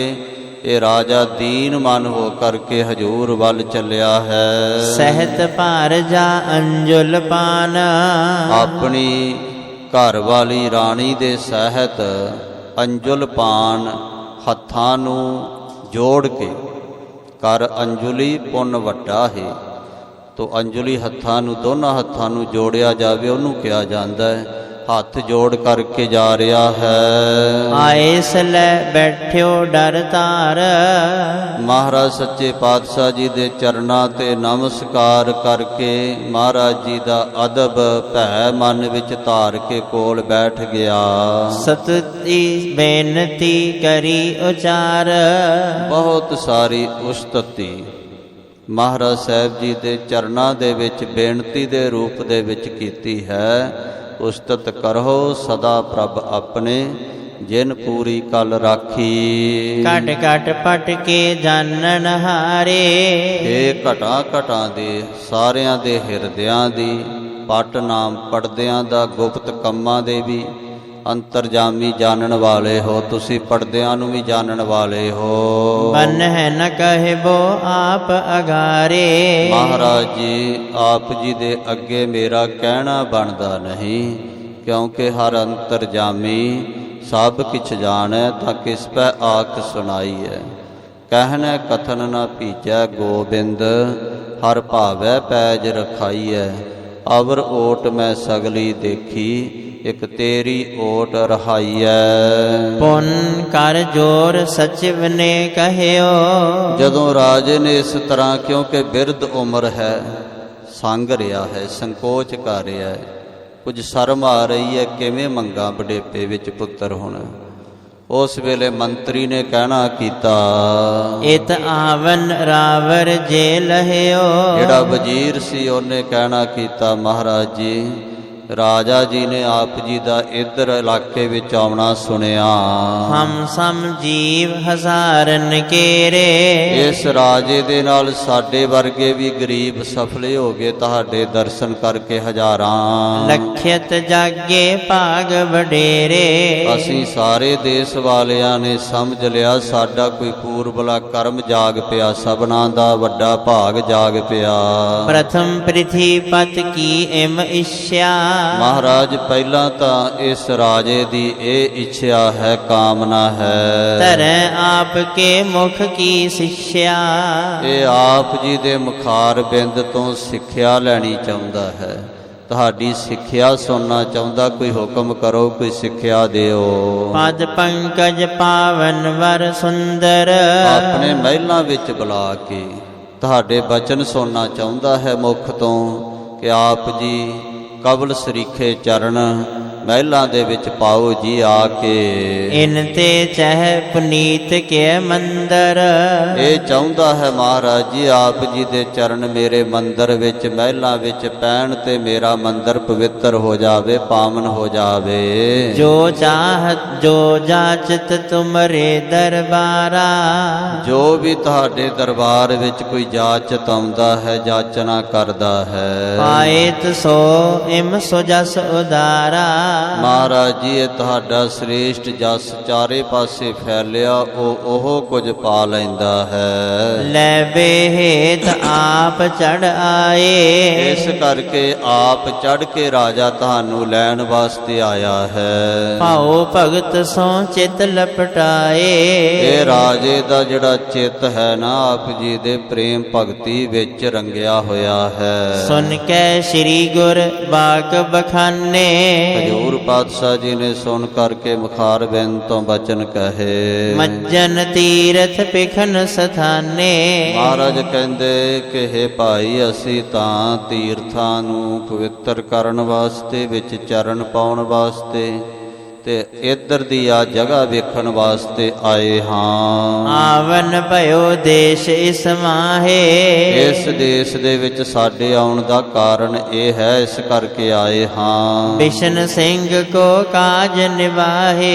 ਇਹ ਰਾਜਾ ਦੀਨ ਮਨ ਹੋ ਕਰਕੇ ਹਜੂਰ ਵੱਲ ਚੱਲਿਆ ਹੈ। ਸਹਿਤ ਭਾਰ ਜਾ ਅੰਜੁਲ ਪਾਨ, ਆਪਣੀ ਘਰ ਵਾਲੀ ਰਾਣੀ ਦੇ ਸਹਿਤ ਅੰਜੁਲ ਪਾਨ ਹੱਥਾਂ ਨੂੰ ਜੋੜ ਕੇ, ਕਰ ਅੰਜੁਲੀ ਪੁੰਨ ਵੱਡਾ ਹੈ, ਤੋ ਅੰਜੁਲੀ ਹੱਥਾਂ ਨੂੰ, ਦੋਨਾਂ ਹੱਥਾਂ ਨੂੰ ਜੋੜਿਆ ਜਾਵੇ, ਉਹਨੂੰ ਕਿਹਾ ਜਾਂਦਾ ਹੈ। ਹੱਥ ਜੋੜ ਕਰਕੇ ਜਾ ਰਿਹਾ ਹੈ। ਆਏ ਸਲੇ ਬੈਠਿਓ ਡਰ ਧਾਰ, ਮਹਾਰਾਜ ਸੱਚੇ ਪਾਤਸ਼ਾਹ ਜੀ ਦੇ ਚਰਨਾਂ ਤੇ ਨਮਸਕਾਰ ਕਰਕੇ ਮਹਾਰਾਜ ਜੀ ਦਾ ਅਦਬ ਭੈ ਮਨ ਵਿੱਚ ਧਾਰ ਕੇ ਕੋਲ ਬੈਠ ਗਿਆ। ਸਤਿ ਬੇਨਤੀ ਕਰੀ ਉਚਾਰ, ਬਹੁਤ ਸਾਰੀ ਉਸਤਤੀ ਮਹਾਰਾਜ ਸਾਹਿਬ ਜੀ ਦੇ ਚਰਨਾਂ ਦੇ ਵਿੱਚ ਬੇਨਤੀ ਦੇ ਰੂਪ ਦੇ ਵਿੱਚ ਕੀਤੀ ਹੈ। ਉਸਤਤ ਕਰੋ ਸਦਾ ਪ੍ਰਭ ਆਪਣੇ, ਜਿਨ ਪੂਰੀ ਕਲ ਰਾਖੀ। ਘਟ ਘਟ ਪਟ ਕੇ ਜਾਣਨ ਹਾਰੇ, ਇਹ ਘਟਾਂ ਘਟਾਂ ਦੇ ਸਾਰਿਆਂ ਦੇ ਹਿਰਦਿਆਂ ਦੀ, ਪਟ ਨਾਮ ਪੜਦਿਆਂ ਦਾ, ਗੁਪਤ ਕੰਮਾਂ ਦੇ ਵੀ ਅੰਤਰਜਾਮੀ ਜਾਣਨ ਵਾਲੇ ਹੋ ਤੁਸੀਂ, ਪੜਦਿਆਂ ਨੂੰ ਵੀ ਜਾਣਨ ਵਾਲੇ ਹੋ। ਬਨ ਹੈ ਨ ਕਹਿਬੋ ਆਪ ਅਗਾਰੇ, ਮਹਾਰਾਜ ਜੀ ਆਪ ਜੀ ਦੇ ਅੱਗੇ ਮੇਰਾ ਕਹਿਣਾ ਬਣਦਾ ਨਹੀਂ, ਕਿਉਂਕਿ ਹਰ ਅੰਤਰਜਾਮੀ ਸਭ ਕਿਛ ਜਾਣੈ, ਤਾਂ ਕਿਸ ਪੈ ਆਖ ਸੁਣਾਈ ਹੈ। ਕਹਿਣੈ ਕਥਨ ਨਾ ਭੀਜੈ ਗੋਬਿੰਦ, ਹਰ ਭਾਵੈ ਪੈਜ ਰਖਾਈਐ। ਅਵਰ ਓਟ ਮੈਂ ਸਗਲੀ ਦੇਖੀ, ਇਕ ਤੇਰੀ ਓਟ ਰਹਾਈਐ। ਪੁੰਨ ਕਰ ਜੋਰ ਸਚਿਵ ਨੇ ਕਹਿਓ। ਜਦੋਂ ਰਾਜੇ ਨੇ ਇਸ ਤਰ੍ਹਾਂ, ਕਿਉਂਕਿ ਬਿਰਧ ਉਮਰ ਹੈ, ਸੰਗ ਰਿਹਾ ਹੈ, ਸੰਕੋਚ ਕਰ ਰਿਹਾ ਹੈ, ਕੁਝ ਸ਼ਰਮ ਆ ਰਹੀ ਹੈ, ਕਿਵੇਂ ਮੰਗਾ ਬੁਢੇਪੇ ਵਿੱਚ ਪੁੱਤਰ ਹੁਣ। ਉਸ ਵੇਲੇ ਮੰਤਰੀ ਨੇ ਕਹਿਣਾ ਕੀਤਾ, ਇਤ ਆਵਨ ਰਾਵਰ ਜੇ ਲਹਿਓ। ਜਿਹੜਾ ਵਜ਼ੀਰ ਸੀ ਉਹਨੇ ਕਹਿਣਾ ਕੀਤਾ, ਮਹਾਰਾਜ ਜੀ, ਰਾਜਾ ਜੀ ਨੇ ਆਪ ਜੀ ਦਾ ਇੱਧਰ ਇਲਾਕੇ ਵਿੱਚ ਆਉਣਾ ਸੁਣਿਆ। ਹਮ ਸਮ ਜੀਵ ਹਜ਼ਾਰਨ ਕੇਰੇ। ਇਸ ਰਾਜੇ ਦੇ ਨਾਲ ਸਾਡੇ ਵਰਗੇ ਵੀ ਗਰੀਬ ਸਫਲੇ ਹੋ ਗਏ ਤੁਹਾਡੇ ਦਰਸ਼ਨ ਕਰਕੇ ਹਜ਼ਾਰਾਂ। ਲਖਿਤ ਜਾਗੇ ਭਾਗ ਵਡੇਰੇ। ਅਸੀਂ ਸਾਰੇ ਦੇਸ਼ ਵਾਲਿਆਂ ਨੇ ਸਮਝ ਲਿਆ, ਸਾਡਾ ਕੋਈ ਪੂਰਬਲਾ ਕਰਮ ਜਾਗ ਪਿਆ, ਸਭਨਾਂ ਦਾ ਵੱਡਾ ਭਾਗ ਜਾਗ ਪਿਆ। ਪ੍ਰਥਮ ਪ੍ਰਿਥੀਪਤ ਕੀ ਇਮ ਇੱਛਾ। ਮਹਾਰਾਜ, ਪਹਿਲਾਂ ਤਾਂ ਇਸ ਰਾਜੇ ਦੀ ਇਹ ਇੱਛਾ ਹੈ, ਕਾਮਨਾ ਹੈ। ਧਰੈ ਆਪ ਕੇ ਮੁਖ ਕੀ ਸਿੱਖਿਆ। ਇਹ ਆਪ ਜੀ ਦੇ ਮੁਖਾਰ ਬਿੰਦ ਤੋਂ ਸਿੱਖਿਆ ਲੈਣੀ ਚਾਹੁੰਦਾ ਹੈ, ਤੁਹਾਡੀ ਸਿੱਖਿਆ ਸੁਣਨਾ ਚਾਹੁੰਦਾ। ਕੋਈ ਹੁਕਮ ਕਰੋ, ਕੋਈ ਸਿੱਖਿਆ ਦਿਓ। ਪਦ ਪੰਕਜ ਪਾਵਨ ਵਰ ਸੁੰਦਰ। ਆਪਣੇ ਮਹਿਲਾਂ ਵਿੱਚ ਬੁਲਾ ਕੇ ਤੁਹਾਡੇ ਬਚਨ ਸੁਣਨਾ ਚਾਹੁੰਦਾ ਹੈ ਮੁਖ ਤੋਂ, ਕਿ ਆਪ ਜੀ ਕਬਲ ਸਰੀਖੇ ਚਰਨ ਮਹਿਲਾਂ ਦੇ ਵਿੱਚ ਪਾਓ ਜੀ ਆ ਕੇ। ਇਨ ਤੇ ਚਹਿ ਪੁਨੀਤ ਕੇ ਮੰਦਰ। ਇਹ ਚਾਹੁੰਦਾ ਹੈ ਮਹਾਰਾਜ ਜੀ, ਆਪ ਜੀ ਦੇ ਚਰਨ ਮੇਰੇ ਮੰਦਰ ਵਿੱਚ, ਮਹਿਲਾਂ ਵਿੱਚ ਪੈਣ ਤੇ ਮੇਰਾ ਮੰਦਰ ਪਵਿੱਤਰ ਹੋ ਜਾਵੇ, ਪਾਵਨ ਹੋ ਜਾਵੇ। ਜੋ ਚਾਹਤ ਜੋ ਜਾਚਤ ਤੁਮਰੇ ਦਰਬਾਰਾ। ਜੋ ਵੀ ਤੁਹਾਡੇ ਦਰਬਾਰ ਵਿੱਚ ਕੋਈ ਜਾਚਤ ਆਉਂਦਾ ਹੈ, ਜਾਚਨਾ ਕਰਦਾ ਹੈ, ਪਾਇਤ ਸੋ ਇਮ ਸੋ ਜਸ ਉਦਾਰਾ। ਮਹਾਰਾਜ ਜੀ, ਇਹ ਤੁਹਾਡਾ ਸ੍ਰੇਸ਼ਟ ਜਸ ਚਾਰੇ ਪਾਸੇ ਫੈਲਿਆ, ਉਹ ਕੁਝ ਪਾ ਲੈਂਦਾ ਹੈ। ਲੈ ਬੇਹੇਤ ਆਪ ਚੜ ਆਏ। ਇਸ ਕਰਕੇ ਆਪ ਚੜ ਕੇ ਰਾਜਾ ਤੁਹਾਨੂੰ ਲੈਣ ਵਾਸਤੇ ਆਇਆ ਹੈ। ਭਾਉ ਭਗਤ ਸੋ ਚਿਤ ਲਪਟਾਏ। ਇਹ ਰਾਜੇ ਦਾ ਜਿਹੜਾ ਚਿੱਤ ਹੈ ਨਾ, ਆਪ ਜੀ ਦੇ ਪ੍ਰੇਮ ਭਗਤੀ ਵਿੱਚ ਰੰਗਿਆ ਹੋਇਆ ਹੈ। ਸੁਨ ਕੇ ਸ੍ਰੀ ਗੁਰ ਬਾਕ ਬਖਾਨੇ। ਹਜ਼ੂਰ ਪਾਤਸ਼ਾਹ ਜੀ ਨੇ ਸੁਣ ਕਰਕੇ ਮੁਖਾਰ ਬਿੰਦ ਤੋਂ ਬਚਨ ਕਹੇ। ਮੱਜਨ ਤੀਰਥ ਪਿਖਨ ਸਥਾਨੇ। ਮਹਾਰਾਜ ਕਹਿੰਦੇ ਕਿ ਹੇ ਭਾਈ, ਅਸੀਂ ਤਾਂ ਤੀਰਥਾਂ ਨੂੰ ਪਵਿੱਤਰ ਕਰਨ ਵਾਸਤੇ, ਵਿੱਚ ਚਰਨ ਪਾਉਣ ਵਾਸਤੇ ਤੇ ਇੱਧਰ ਦੀ ਆ ਜਗ੍ਹਾ ਵੇਖਣ ਵਾਸਤੇ ਆਏ ਹਾਂ। ਆਵਨ ਭਇਓ ਦੇਸ਼ ਇਸ ਮਾਹੇ। ਇਸ ਦੇਸ਼ ਦੇ ਵਿੱਚ ਸਾਡੇ ਆਉਣ ਦਾ ਕਾਰਨ ਇਹ ਹੈ, ਇਸ ਕਰਕੇ ਆਏ ਹਾਂ। ਬਿਸ਼ਨ ਸਿੰਘ ਕੋ ਕਾਜ ਨਿਵਾਹੇ।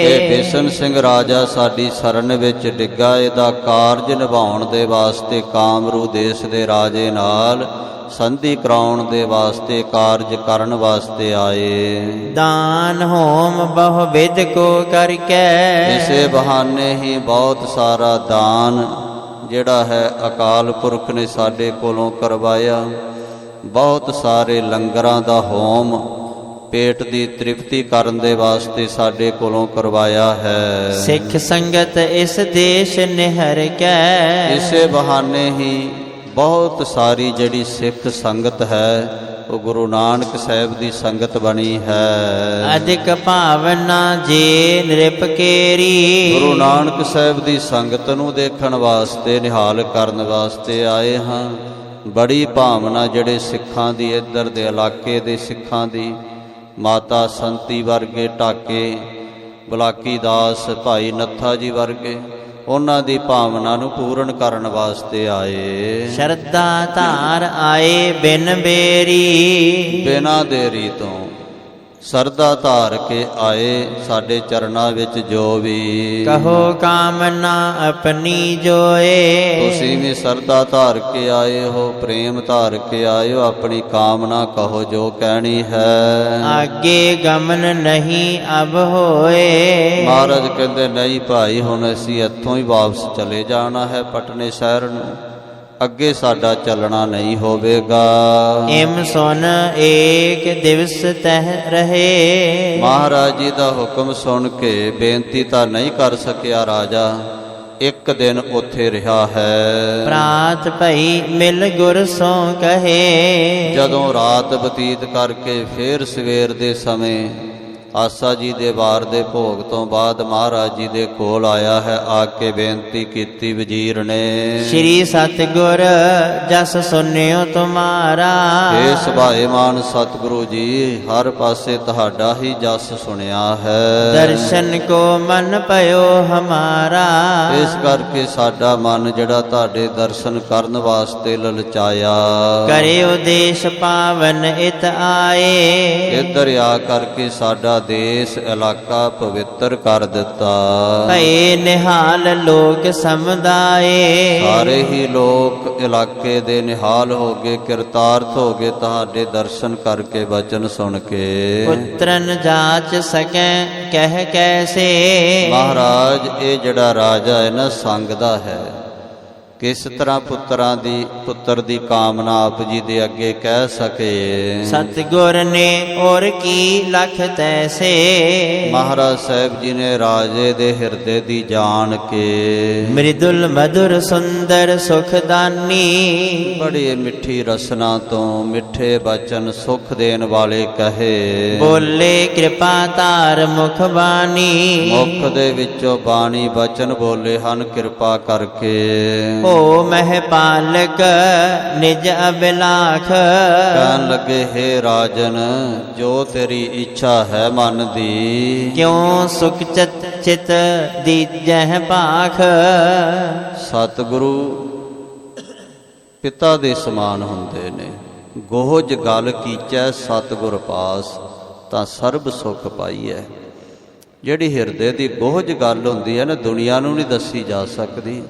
ਇਹ ਬਿਸ਼ਨ ਸਿੰਘ ਰਾਜਾ ਸਾਡੀ ਸ਼ਰਨ ਵਿੱਚ ਡਿੱਗਾ, ਇਹਦਾ ਕਾਰਜ ਨਿਭਾਉਣ ਦੇ ਵਾਸਤੇ ਕਾਮਰੂ ਦੇਸ਼ ਦੇ ਰਾਜੇ ਨਾਲ ਸੰਧੀ ਕਰਾਉਣ ਦੇ ਵਾਸਤੇ, ਕਾਰਜ ਕਰਨ ਵਾਸਤੇ ਆਏ। ਦਾਨ ਹੋਮ ਬਹੁ ਵਿਦ ਕੋ ਕਰਕੇ। ਇਸੇ ਬਹਾਨੇ ਹੀ ਬਹੁਤ ਸਾਰਾ ਦਾਨ ਜਿਹੜਾ ਹੈ ਅਕਾਲ ਪੁਰਖ ਨੇ ਸਾਡੇ ਕੋਲੋਂ ਕਰਵਾਇਆ। ਬਹੁਤ ਸਾਰੇ ਲੰਗਰਾਂ ਦਾ ਹੋਮ ਪੇਟ ਦੀ ਤ੍ਰਿਪਤੀ ਕਰਨ ਦੇ ਵਾਸਤੇ ਸਾਡੇ ਕੋਲੋਂ ਕਰਵਾਇਆ ਹੈ। ਸਿੱਖ ਸੰਗਤ ਇਸ ਦੇਸ਼ ਨਿਹਰ ਕੇ। ਇਸੇ ਬਹਾਨੇ ਹੀ ਬਹੁਤ ਸਾਰੀ ਜਿਹੜੀ ਸਿੱਖ ਸੰਗਤ ਹੈ, ਉਹ ਗੁਰੂ ਨਾਨਕ ਸਾਹਿਬ ਦੀ ਸੰਗਤ ਬਣੀ ਹੈ। ਅਧਿਕ ਭਾਵਨਾ ਜੇ ਨਿਰਪ ਕੇਰੀ। ਗੁਰੂ ਨਾਨਕ ਸਾਹਿਬ ਦੀ ਸੰਗਤ ਨੂੰ ਦੇਖਣ ਵਾਸਤੇ, ਨਿਹਾਲ ਕਰਨ ਵਾਸਤੇ ਆਏ ਹਾਂ। ਬੜੀ ਭਾਵਨਾ ਜਿਹੜੇ ਸਿੱਖਾਂ ਦੀ, ਇੱਧਰ ਦੇ ਇਲਾਕੇ ਦੇ ਸਿੱਖਾਂ ਦੀ, ਮਾਤਾ ਸੰਤੀ ਵਰਗੇ, ਢਾਕੇ ਬਲਾਕੀ ਦਾਸ, ਭਾਈ ਨੱਥਾ ਜੀ ਵਰਗੇ, ਉਹਨਾਂ ਦੀ ਭਾਵਨਾ ਨੂੰ ਪੂਰਨ ਕਰਨ ਵਾਸਤੇ ਆਏ। ਸ਼ਰਧਾ ਧਾਰ ਆਏ ਬਿਨ ਬੇਰੀ। ਬਿਨਾਂ ਦੇਰੀ ਤੋਂ ਸਰਦਾ ਧਾਰ ਕੇ ਆਏ ਸਾਡੇ ਚਰਨਾਂ ਵਿੱਚ। ਜੋ ਵੀ ਕਹੋ ਕਾਮਨਾ ਆਪਣੀ ਜੋਏ। ਤੁਸੀਂ ਵੀ ਸਰਦਾ ਧਾਰ ਕੇ ਆਏ ਹੋ, ਪ੍ਰੇਮ ਧਾਰ ਕੇ ਆਏ ਹੋ, ਆਪਣੀ ਕਾਮਨਾ ਕਹੋ ਜੋ ਕਹਿਣੀ ਹੈ। ਆਗੇ ਗਮਨ ਨਹੀਂ ਅਬ ਹੋਏ। ਮਹਾਰਾਜ ਕਹਿੰਦੇ, ਨਹੀਂ ਭਾਈ, ਹੁਣ ਅਸੀਂ ਇੱਥੋਂ ਹੀ ਵਾਪਸ ਚਲੇ ਜਾਣਾ ਹੈ ਪਟਨੇ ਸ਼ਹਿਰ ਨੂੰ, ਅੱਗੇ ਸਾਡਾ ਚੱਲਣਾ ਨਹੀਂ ਹੋਵੇਗਾ। ਇਮ ਸੁਨ ਏਕ ਦਿਵਸ ਤਹ ਰਹੇ। ਮਹਾਰਾਜ ਜੀ ਦਾ ਹੁਕਮ ਸੁਣ ਕੇ ਬੇਨਤੀ ਤਾਂ ਨਹੀਂ ਕਰ ਸਕਿਆ ਰਾਜਾ, ਇੱਕ ਦਿਨ ਉੱਥੇ ਰਿਹਾ ਹੈ। ਪ੍ਰਾਤ ਭਈ ਮਿਲ ਗੁਰ ਸੋ ਕਹੇ। ਜਦੋਂ ਰਾਤ ਬਤੀਤ ਕਰਕੇ ਫੇਰ ਸਵੇਰ ਦੇ ਸਮੇਂ ਆਸਾ ਜੀ ਦੇ ਵਾਰ ਦੇ ਭੋਗ ਤੋਂ ਬਾਅਦ ਮਹਾਰਾਜ ਜੀ ਦੇ ਕੋਲ ਆਇਆ ਹੈ। ਆ ਕੇ ਬੇਨਤੀ ਕੀਤੀ ਵਜ਼ੀਰ ਨੇ, ਸ੍ਰੀ ਸਤਿਗੁਰ ਜਸ ਸੁਨਿਓ ਤੁਮਾਰਾ। हे ਸੁਭਾਏਮਾਨ ਸਤਿਗੁਰੂ ਜੀ, ਹਰ ਪਾਸੇ ਤੁਹਾਡਾ ਹੀ ਜਸ ਸੁਣਿਆ ਹੈ। ਦਰਸ਼ਨ ਕੋ ਮਨ ਪਇਓ ਹਮਾਰਾ। ਇਸ ਕਰਕੇ ਸਾਡਾ ਮਨ ਜਿਹੜਾ ਤੁਹਾਡੇ ਦਰਸ਼ਨ ਕਰਨ ਵਾਸਤੇ ਲਲਚਾਇਆ। ਕਰਿਓ ਦੇਸ਼ ਪਾਵਨ ਇਤ ਆਏ। ਇੱਧਰ ਆ ਕਰਕੇ ਸਾਡਾ ਦੇਸ਼ ਇਲਾਕਾ ਪਵਿੱਤਰ ਕਰ ਦਿੱਤਾ। ਭਏ ਨਿਹਾਲ ਲੋਕ ਸਮੁਦਾਏ। ਸਾਰੇ ਹੀ ਲੋਕ ਇਲਾਕੇ ਦੇ ਨਿਹਾਲ ਹੋ ਗਏ, ਕਿਰਤਾਰਥ ਹੋ ਗਏ ਤੁਹਾਡੇ ਦਰਸ਼ਨ ਕਰਕੇ, ਵਚਨ ਸੁਣ ਕੇ। ਪੁੱਤਰਨ ਜਾਚ ਸਕੈ ਕਹਿ ਕੈਸੇ। ਮਹਾਰਾਜ ਇਹ ਜਿਹੜਾ ਰਾਜਾ ਹੈ ਨਾ, ਸੰਗ ਦਾ ਹੈ। ਕਿਸ ਤਰ੍ਹਾਂ ਪੁੱਤਰ ਦੀ ਕਾਮਨਾ ਆਪ ਜੀ ਦੇ ਅੱਗੇ ਕਹਿ ਸਕੇ। ਸਤਿਗੁਰ ਨੇ ਔਰ ਕੀ ਲਖ ਤੈਸੇ। ਮਹਾਰਾਜ ਸਾਹਿਬ ਜੀ ਨੇ ਰਾਜੇ ਦੇ ਹਿਰਦੇ ਦੀ ਜਾਣ ਕੇ, ਮ੍ਰਿਦੁਲ ਮਧੁਰ ਸੁੰਦਰ ਸੁਖਦਾਨੀ। ਬੜੀ ਮਿੱਠੀ ਰਸਨਾ ਤੋਂ ਮਿੱਠੇ ਬਚਨ ਸੁਖ ਦੇਣ ਵਾਲੇ ਕਹੇ। ਬੋਲੇ ਕਿਰਪਾ ਧਾਰ ਮੁਖ ਬਾਣੀ। ਮੁਖ ਦੇ ਵਿੱਚੋਂ ਬਾਣੀ ਬਚਨ ਬੋਲੇ ਹਨ, ਕਿਰਪਾ ਕਰਕੇ। ਓ ਮਹਿ ਪਾਲਕ ਨਿਜ ਅਬਿਲਾਖ। ਕਹਿਣ ਲੱਗੇ, ਹੇ ਰਾਜਨ, ਜੋ ਤੇਰੀ ਇੱਛਾ ਹੈ ਮਨ ਦੀ, ਕਿਉਂ ਸੁਖ ਚਿਤ ਦੀਜਹਿ ਭਾਖ। ਸਤਿਗੁਰੂ ਪਿਤਾ ਦੇ ਸਮਾਨ ਹੁੰਦੇ ਨੇ। ਗੋਹਜ ਗਲ ਕੀਚੈ ਸਤਿਗੁਰ ਪਾਸ, ਤਾਂ ਸਰਬ ਸੁਖ ਪਾਈਐ। ਜਿਹੜੀ ਹਿਰਦੇ ਦੀ ਗੋਹਜ ਗੱਲ ਹੁੰਦੀ ਹੈ ਨਾ, ਦੁਨੀਆ ਨੂੰ ਨਹੀਂ ਦੱਸੀ ਜਾ ਸਕਦੀ,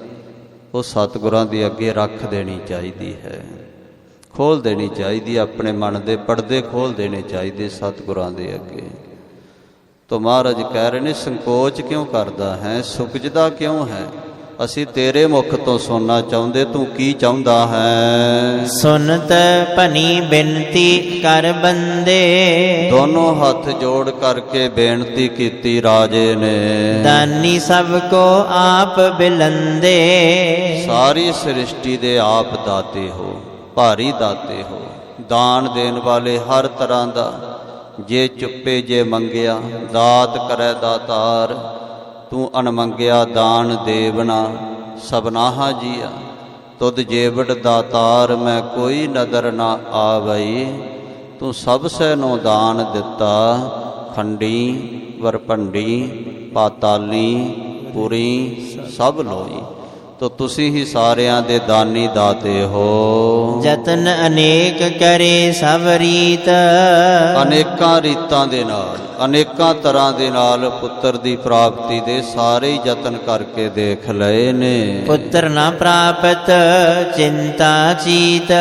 ਉਹ ਸਤਿਗੁਰਾਂ ਦੇ ਅੱਗੇ ਰੱਖ ਦੇਣੀ ਚਾਹੀਦੀ ਹੈ, ਖੋਲ੍ਹ ਦੇਣੀ ਚਾਹੀਦੀ। ਆਪਣੇ ਮਨ ਦੇ ਪਰਦੇ ਖੋਲ੍ਹ ਦੇਣੇ ਚਾਹੀਦੇ ਸਤਿਗੁਰਾਂ ਦੇ ਅੱਗੇ। ਤੋ ਮਹਾਰਾਜ ਕਹਿ ਰਹੇ ਨੇ, ਸੰਕੋਚ ਕਿਉਂ ਕਰਦਾ ਹੈ, ਸੁਖਜਦਾ ਕਿਉਂ ਹੈ? ਅਸੀਂ ਤੇਰੇ ਮੁਖ ਤੋਂ ਸੁਣਨਾ ਚਾਹੁੰਦੇ, ਤੂੰ ਕੀ ਚਾਹੁੰਦਾ ਹੈ? ਸੁਨਤ ਭਨੀ ਬਿਨਤੀ ਕਰ ਬੰਦੇ। ਦੋਨੋਂ ਹੱਥ ਜੋੜ ਕਰਕੇ ਬੇਨਤੀ ਕੀਤੀ ਰਾਜੇ ਨੇ। ਦਾਨੀ ਸਭ ਕੋ ਆਪ ਬਿਲੰਦੇ। ਸਾਰੀ ਸ੍ਰਿਸ਼ਟੀ ਦੇ ਆਪ ਦਾਤੇ ਹੋ, ਭਾਰੀ ਦਾਤੇ ਹੋ, ਦਾਨ ਦੇਣ ਵਾਲੇ ਹਰ ਤਰ੍ਹਾਂ ਦਾ। ਜੇ ਚੁੱਪੇ ਜੇ ਮੰਗਿਆ, ਦਾਤ ਕਰੈ ਦਾਤਾਰ। ਤੂੰ ਅਣਮੰਗਿਆ ਦਾਨ ਦੇਵਨਾ, ਸਭਨਾਹਾ ਜੀਆ। ਤੁਧ ਜੇਵੜ ਦਾਤਾਰ, ਮੈਂ ਕੋਈ ਨਦਰ ਨਾ ਆਵਈ। ਤੂੰ ਸਭ ਸੈ ਨੂੰ ਦਾਨ ਦਿੱਤਾ, ਖੰਡੀ ਵਰਪੰਡੀ ਪਾਤਾਲੀ ਪੁਰੀ ਸਭ ਲੋਈ। ਤੋ ਤੁਸੀਂ ਹੀ ਸਾਰਿਆਂ ਦੇ ਦਾਨੀ ਦਾਤੇ ਹੋ। ਜਤਨ ਅਨੇਕ ਕਰੇ ਸਭ ਰੀਤ। ਅਨੇਕਾਂ ਰੀਤਾਂ ਦੇ ਨਾਲ, ਅਨੇਕਾਂ ਤਰ੍ਹਾਂ ਦੇ ਨਾਲ ਪੁੱਤਰ ਦੀ ਪ੍ਰਾਪਤੀ ਦੇ ਸਾਰੇ ਹੀ ਯਤਨ ਕਰਕੇ ਦੇਖ ਲਏ ਨੇ। ਪੁੱਤਰ ਨਾ ਪ੍ਰਾਪਤ ਚਿੰਤਾ ਚੀਤ।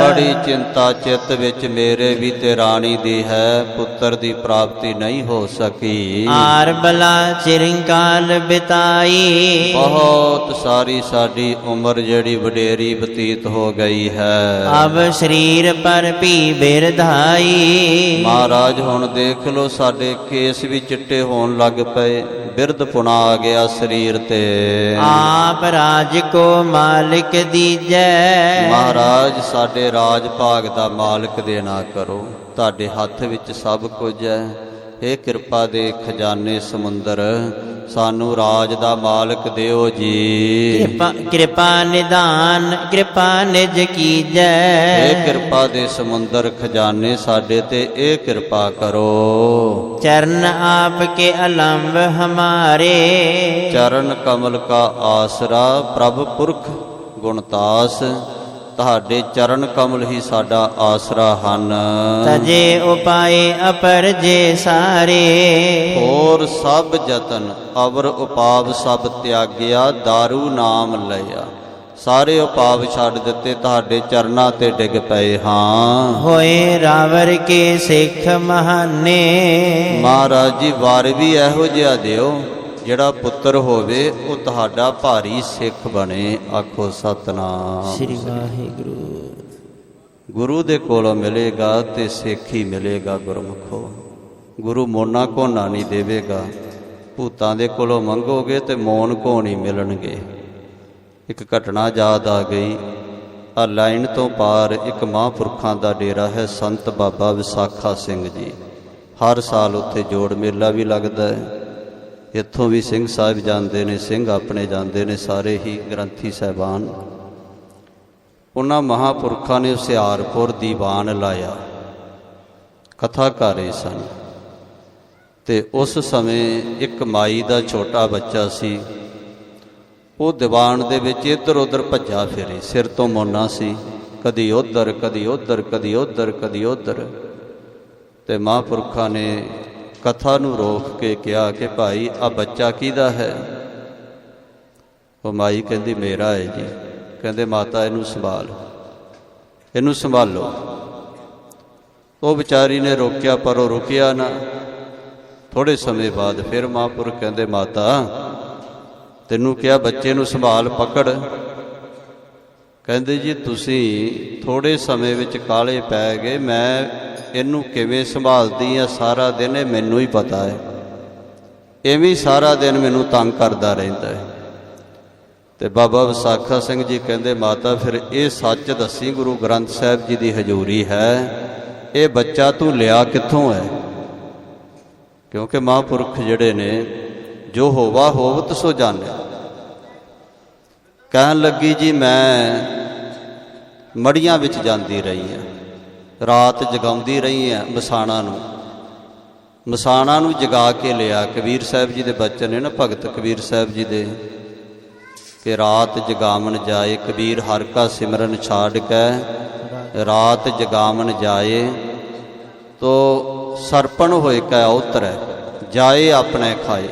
ਬੜੀ ਚਿੰਤਾ ਚਿੱਤ ਵਿੱਚ ਮੇਰੇ ਵੀ ਤੇ ਰਾਣੀ ਦੀ ਹੈ, ਪੁੱਤਰ ਦੀ ਪ੍ਰਾਪਤੀ ਨਹੀਂ ਹੋ ਸਕੀ। ਆਰ ਬਲਾ ਚਿਰੰਕਾਲ ਬਿਤਾਈ। ਬਹੁਤ ਸਾਰੀ ਸਾਡੀ ਉਮਰ ਜਿਹੜੀ ਵਡੇਰੀ ਬਤੀਤ ਹੋ ਗਈ ਹੈ। ਅਬ ਸਰੀਰ ਪਰ ਭੀ ਬਿਰਧਾਈ। ਮਹਾਰਾਜ ਹੁਣ ਦੇਖ ਲੋ, ਸਾਡੇ ਕੇਸ ਵੀ ਚਿੱਟੇ ਹੋਣ ਲੱਗ ਪਏ, ਬਿਰਧ ਪੁਣਾ ਆ ਗਿਆ ਸਰੀਰ ਤੇ। ਆਪ ਰਾਜ ਕੋ ਮਾਲਿਕ ਦੀਜੈ। ਮਹਾਰਾਜ ਸਾਡੇ ਰਾਜ ਭਾਗ ਦਾ ਮਾਲਕ ਦੇਣਾ ਕਰੋ, ਤੁਹਾਡੇ ਹੱਥ ਵਿੱਚ ਸਭ ਕੁਝ ਹੈ। ਇਹ ਕਿਰਪਾ ਦੇ ਖਜ਼ਾਨੇ ਸਮੁੰਦਰ, ਸਾਨੂੰ ਰਾਜ ਦਾ ਮਾਲਕ ਦਿਓ ਜੀ। ਕਿਰਪਾ ਨਿਧਾਨ ਕਿਰਪਾ ਨਿਜ ਕੀਜੈ। ਇਹ ਕਿਰਪਾ ਦੇ ਸਮੁੰਦਰ ਖਜ਼ਾਨੇ ਸਾਡੇ ਤੇ ਇਹ ਕਿਰਪਾ ਕਰੋ। ਚਰਨ ਆਪ ਕੇ ਅਲੰਬ ਹਮਾਰੇ। ਚਰਨ ਕਮਲ ਕਾ ਆਸਰਾ, ਪ੍ਰਭ ਪੁਰਖ ਗੁਣਤਾਸ। ਤੁਹਾਡੇ ਚਰਨ ਕਮਲ ਹੀ ਸਾਡਾ ਆਸਰਾ ਹਨ। ਤਜੇ ਉਪਾਏ ਅਪਰ ਜੇ ਸਾਰੇ। ਹੋਰ ਸਭ ਯਤਨ ਅਵਰ ਉਪਾਵ ਸਭ ਤਿਆਗਿਆ, ਦਾਰੂ ਨਾਮ ਲਿਆ। ਸਾਰੇ ਉਪਾਵ ਛੱਡ ਦਿੱਤੇ, ਤੁਹਾਡੇ ਚਰਨਾਂ ਤੇ ਡਿੱਗ ਪਏ ਹਾਂ। ਹੋਏ ਰਾਵਰ ਕੇ ਸਿੱਖ ਮਹਾਨੇ। ਮਹਾਰਾਜ ਜੀ ਵਾਰ ਵੀ ਇਹੋ ਜਿਹਾ ਦਿਓ, ਜਿਹੜਾ ਪੁੱਤਰ ਹੋਵੇ ਉਹ ਤੁਹਾਡਾ ਭਾਰੀ ਸਿੱਖ ਬਣੇ। ਆਖੋ ਸਤਿਨਾਮ ਸ੍ਰੀ ਵਾਹਿਗੁਰੂ। ਗੁਰੂ ਦੇ ਕੋਲੋਂ ਮਿਲੇਗਾ ਤੇ ਸਿੱਖ ਹੀ ਮਿਲੇਗਾ ਗੁਰਮੁਖੋ। ਗੁਰੂ ਮੋਨਾ ਕੋਨਾ ਨਹੀਂ ਦੇਵੇਗਾ। ਭੂਤਾਂ ਦੇ ਕੋਲੋਂ ਮੰਗੋਗੇ ਤੇ ਮੋਨ ਕੋ ਨਹੀਂ ਮਿਲਣਗੇ। ਇੱਕ ਘਟਨਾ ਯਾਦ ਆ ਗਈ। ਆ ਲਾਈਨ ਤੋਂ ਪਾਰ ਇੱਕ ਮਹਾਂਪੁਰਖਾਂ ਦਾ ਡੇਰਾ ਹੈ, ਸੰਤ ਬਾਬਾ ਵਿਸਾਖਾ ਸਿੰਘ ਜੀ। ਹਰ ਸਾਲ ਉੱਥੇ ਜੋੜ ਮੇਲਾ ਵੀ ਲੱਗਦਾ ਹੈ। ਇੱਥੋਂ ਵੀ ਸਿੰਘ ਸਾਹਿਬ ਜਾਂਦੇ ਨੇ, ਸਿੰਘ ਆਪਣੇ ਜਾਂਦੇ ਨੇ, ਸਾਰੇ ਹੀ ਗ੍ਰੰਥੀ ਸਾਹਿਬਾਨ। ਉਹਨਾਂ ਮਹਾਂਪੁਰਖਾਂ ਨੇ ਹੁਸ਼ਿਆਰਪੁਰ ਦੀਵਾਨ ਲਾਇਆ, ਕਥਾਕਾਰੇ ਸਨ। ਅਤੇ ਉਸ ਸਮੇਂ ਇੱਕ ਮਾਈ ਦਾ ਛੋਟਾ ਬੱਚਾ ਸੀ, ਉਹ ਦੀਵਾਨ ਦੇ ਵਿੱਚ ਇੱਧਰ ਉੱਧਰ ਭੱਜਾ ਫਿਰੇ, ਸਿਰ ਤੋਂ ਮੋਨਾ ਸੀ, ਕਦੀ ਉੱਧਰ ਕਦੀ ਉੱਧਰ ਕਦੀ ਉੱਧਰ ਕਦੀ ਉੱਧਰ। ਅਤੇ ਮਹਾਂਪੁਰਖਾਂ ਨੇ ਕਥਾ ਨੂੰ ਰੋਕ ਕੇ ਕਿਹਾ ਕਿ ਭਾਈ ਆਹ ਬੱਚਾ ਕਿਹਦਾ ਹੈ? ਉਹ ਮਾਈ ਕਹਿੰਦੀ ਮੇਰਾ ਹੈ ਜੀ। ਕਹਿੰਦੇ ਮਾਤਾ ਇਹਨੂੰ ਸੰਭਾਲ, ਇਹਨੂੰ ਸੰਭਾਲੋ। ਉਹ ਵਿਚਾਰੀ ਨੇ ਰੋਕਿਆ ਪਰ ਉਹ ਰੁਕਿਆ ਨਾ। ਥੋੜ੍ਹੇ ਸਮੇਂ ਬਾਅਦ ਫਿਰ ਮਹਾਂਪੁਰਖ ਕਹਿੰਦੇ ਮਾਤਾ ਤੈਨੂੰ ਕਿਹਾ ਬੱਚੇ ਨੂੰ ਸੰਭਾਲ, ਪਕੜ। ਕਹਿੰਦੇ ਜੀ ਤੁਸੀਂ ਥੋੜ੍ਹੇ ਸਮੇਂ ਵਿੱਚ ਕਾਹਲੇ ਪੈ ਗਏ, ਮੈਂ ਇਹਨੂੰ ਕਿਵੇਂ ਸੰਭਾਲਦੀ ਆ ਸਾਰਾ ਦਿਨ ਇਹ ਮੈਨੂੰ ਹੀ ਪਤਾ ਹੈ, ਇਵੇਂ ਸਾਰਾ ਦਿਨ ਮੈਨੂੰ ਤੰਗ ਕਰਦਾ ਰਹਿੰਦਾ ਹੈ। ਅਤੇ ਬਾਬਾ ਵਿਸਾਖਾ ਸਿੰਘ ਜੀ ਕਹਿੰਦੇ ਮਾਤਾ ਫਿਰ ਇਹ ਸੱਚ ਦੱਸੀ, ਗੁਰੂ ਗ੍ਰੰਥ ਸਾਹਿਬ ਜੀ ਦੀ ਹਜ਼ੂਰੀ ਹੈ, ਇਹ ਬੱਚਾ ਤੂੰ ਲਿਆ ਕਿੱਥੋਂ ਹੈ? ਕਿਉਂਕਿ ਮਹਾਂਪੁਰਖ ਜਿਹੜੇ ਨੇ ਜੋ ਹੋਵਾ ਹੋਵਤ ਸੋ ਜਾਣਿਆ। ਕਹਿਣ ਲੱਗੀ ਜੀ ਮੈਂ ਮੜੀਆਂ ਵਿੱਚ ਜਾਂਦੀ ਰਹੀ ਹਾਂ, ਰਾਤ ਜਗਾਉਂਦੀ ਰਹੀ ਹਾਂ ਮਸਾਣਾ ਨੂੰ ਜਗਾ ਕੇ ਲਿਆ। ਕਬੀਰ ਸਾਹਿਬ ਜੀ ਦੇ ਬਚਨ ਨੇ ਨਾ, ਭਗਤ ਕਬੀਰ ਸਾਹਿਬ ਜੀ ਦੇ, ਕਿ ਰਾਤ ਜਗਾਵਣ ਜਾਏ ਕਬੀਰ ਹਰ ਕਾ ਸਿਮਰਨ ਛਾੜ ਕੇ, ਰਾਤ ਜਗਾਵਣ ਜਾਏ ਤੋ ਸਰਪਣ ਹੋਏ ਕੈ ਉਤਰੈ, ਜਾਏ ਆਪਣੇ ਖਾਏ।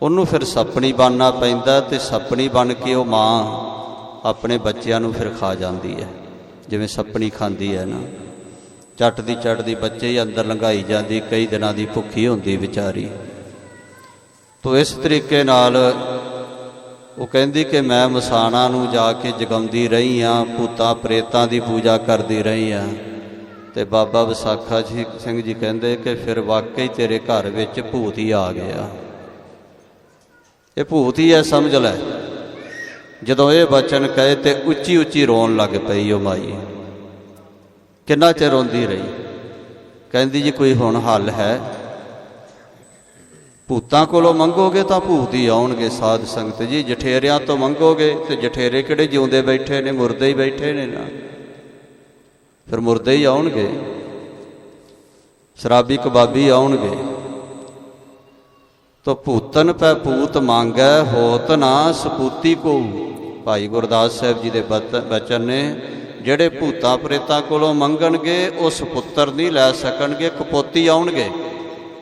ਉਹਨੂੰ ਫਿਰ ਸੱਪਣੀ ਬਣਨਾ ਪੈਂਦਾ, ਅਤੇ ਸੱਪਣੀ ਬਣ ਕੇ ਉਹ ਮਾਂ ਆਪਣੇ ਬੱਚਿਆਂ ਨੂੰ ਫਿਰ ਖਾ ਜਾਂਦੀ ਹੈ, ਜਿਵੇਂ ਸੱਪਣੀ ਖਾਂਦੀ ਹੈ ਨਾ, ਝੱਟ ਦੀ ਝੱਟ ਦੀ ਬੱਚੇ ਹੀ ਅੰਦਰ ਲੰਘਾਈ ਜਾਂਦੀ, ਕਈ ਦਿਨਾਂ ਦੀ ਭੁੱਖੀ ਹੁੰਦੀ ਵਿਚਾਰੀ। ਤੋ ਇਸ ਤਰੀਕੇ ਨਾਲ ਉਹ ਕਹਿੰਦੀ ਕਿ ਮੈਂ ਮਸਾਣਾ ਨੂੰ ਜਾ ਕੇ ਜਗਾਉਂਦੀ ਰਹੀ ਹਾਂ, ਭੂਤਾਂ ਪ੍ਰੇਤਾਂ ਦੀ ਪੂਜਾ ਕਰਦੀ ਰਹੀ ਹਾਂ। ਅਤੇ ਬਾਬਾ ਵਿਸਾਖਾ ਸਿੰਘ ਜੀ ਕਹਿੰਦੇ ਕਿ ਫਿਰ ਵਾਕਈ ਤੇਰੇ ਘਰ ਵਿੱਚ ਭੂਤ ਹੀ ਆ ਗਿਆ, ਇਹ ਭੂਤ ਹੀ ਹੈ ਸਮਝ ਲੈ। ਜਦੋਂ ਇਹ ਬਚਨ ਕਹੇ ਤੇ ਉੱਚੀ ਉੱਚੀ ਰੋਣ ਲੱਗ ਪਈ ਉਹ ਮਾਈ। ਕਿੰਨਾ ਚਿਰ ਰੋਂਦੀ ਰਹੀ। ਕਹਿੰਦੀ ਜੀ ਕੋਈ ਹੁਣ ਹੱਲ ਹੈ? ਭੂਤਾਂ ਕੋਲੋਂ ਮੰਗੋਗੇ ਤਾਂ ਭੂਤ ਹੀ ਆਉਣਗੇ ਸਾਧ ਸੰਗਤ ਜੀ, ਜਠੇਰਿਆਂ ਤੋਂ ਮੰਗੋਗੇ ਤੇ ਜਠੇਰੇ ਕਿਹੜੇ ਜਿਉਂਦੇ ਬੈਠੇ ਨੇ, ਮੁਰਦੇ ਹੀ ਬੈਠੇ ਨੇ ਨਾ, ਫਿਰ ਮੁਰਦੇ ਹੀ ਆਉਣਗੇ, ਸ਼ਰਾਬੀ ਕਬਾਬੀ ਆਉਣਗੇ। ਤੋ ਭੂਤਨ ਪੈ ਭੂਤ ਮੰਗੈ ਹੋਤ ਨਾ ਸਪੂਤੀ ਕੋ। ਭਾਈ ਗੁਰਦਾਸ ਸਾਹਿਬ ਜੀ ਦੇ ਬਚਨ ਨੇ, ਜਿਹੜੇ ਭੂਤਾਂ ਪ੍ਰੇਤਾਂ ਕੋਲੋਂ ਮੰਗਣਗੇ ਉਹ ਸਪੁੱਤਰ ਨਹੀਂ ਲੈ ਸਕਣਗੇ, ਕਪੋਤੀ ਆਉਣਗੇ,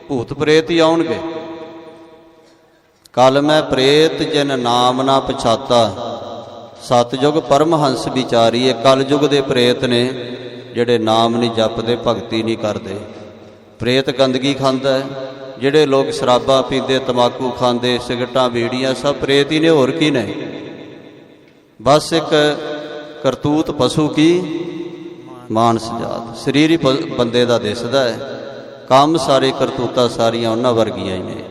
ਭੂਤ ਪ੍ਰੇਤ ਹੀ ਆਉਣਗੇ। ਕਲ ਮੈਂ ਪ੍ਰੇਤ ਜਿਨ ਨਾਮ ਨਾ ਪਛਾਤਾ, ਸਤਿਯੁਗ ਪਰਮਹੰਸ ਵਿਚਾਰੀਏ। ਕਲਯੁਗ ਦੇ ਪ੍ਰੇਤ ਨੇ ਜਿਹੜੇ ਨਾਮ ਨਹੀਂ ਜਪਦੇ, ਭਗਤੀ ਨਹੀਂ ਕਰਦੇ। ਪ੍ਰੇਤ ਗੰਦਗੀ ਖਾਂਦਾ ਹੈ, ਜਿਹੜੇ ਲੋਕ ਸ਼ਰਾਬਾਂ ਪੀਂਦੇ, ਤੰਬਾਕੂ ਖਾਂਦੇ, ਸਿਗਰਟਾਂ ਬੀੜੀਆਂ, ਸਭ ਪ੍ਰੇਤ ਹੀ ਨੇ, ਹੋਰ ਕੀ ਨੇ। ਬਸ ਇੱਕ ਕਰਤੂਤ ਪਸ਼ੂ ਕੀ ਮਾਨਸ ਜਾਤ, ਸਰੀਰ ਹੀ ਬੰਦੇ ਦਾ ਦਿਸਦਾ ਹੈ, ਕੰਮ ਸਾਰੇ ਕਰਤੂਤਾਂ ਸਾਰੀਆਂ ਉਹਨਾਂ ਵਰਗੀਆਂ ਹੀ ਨੇ।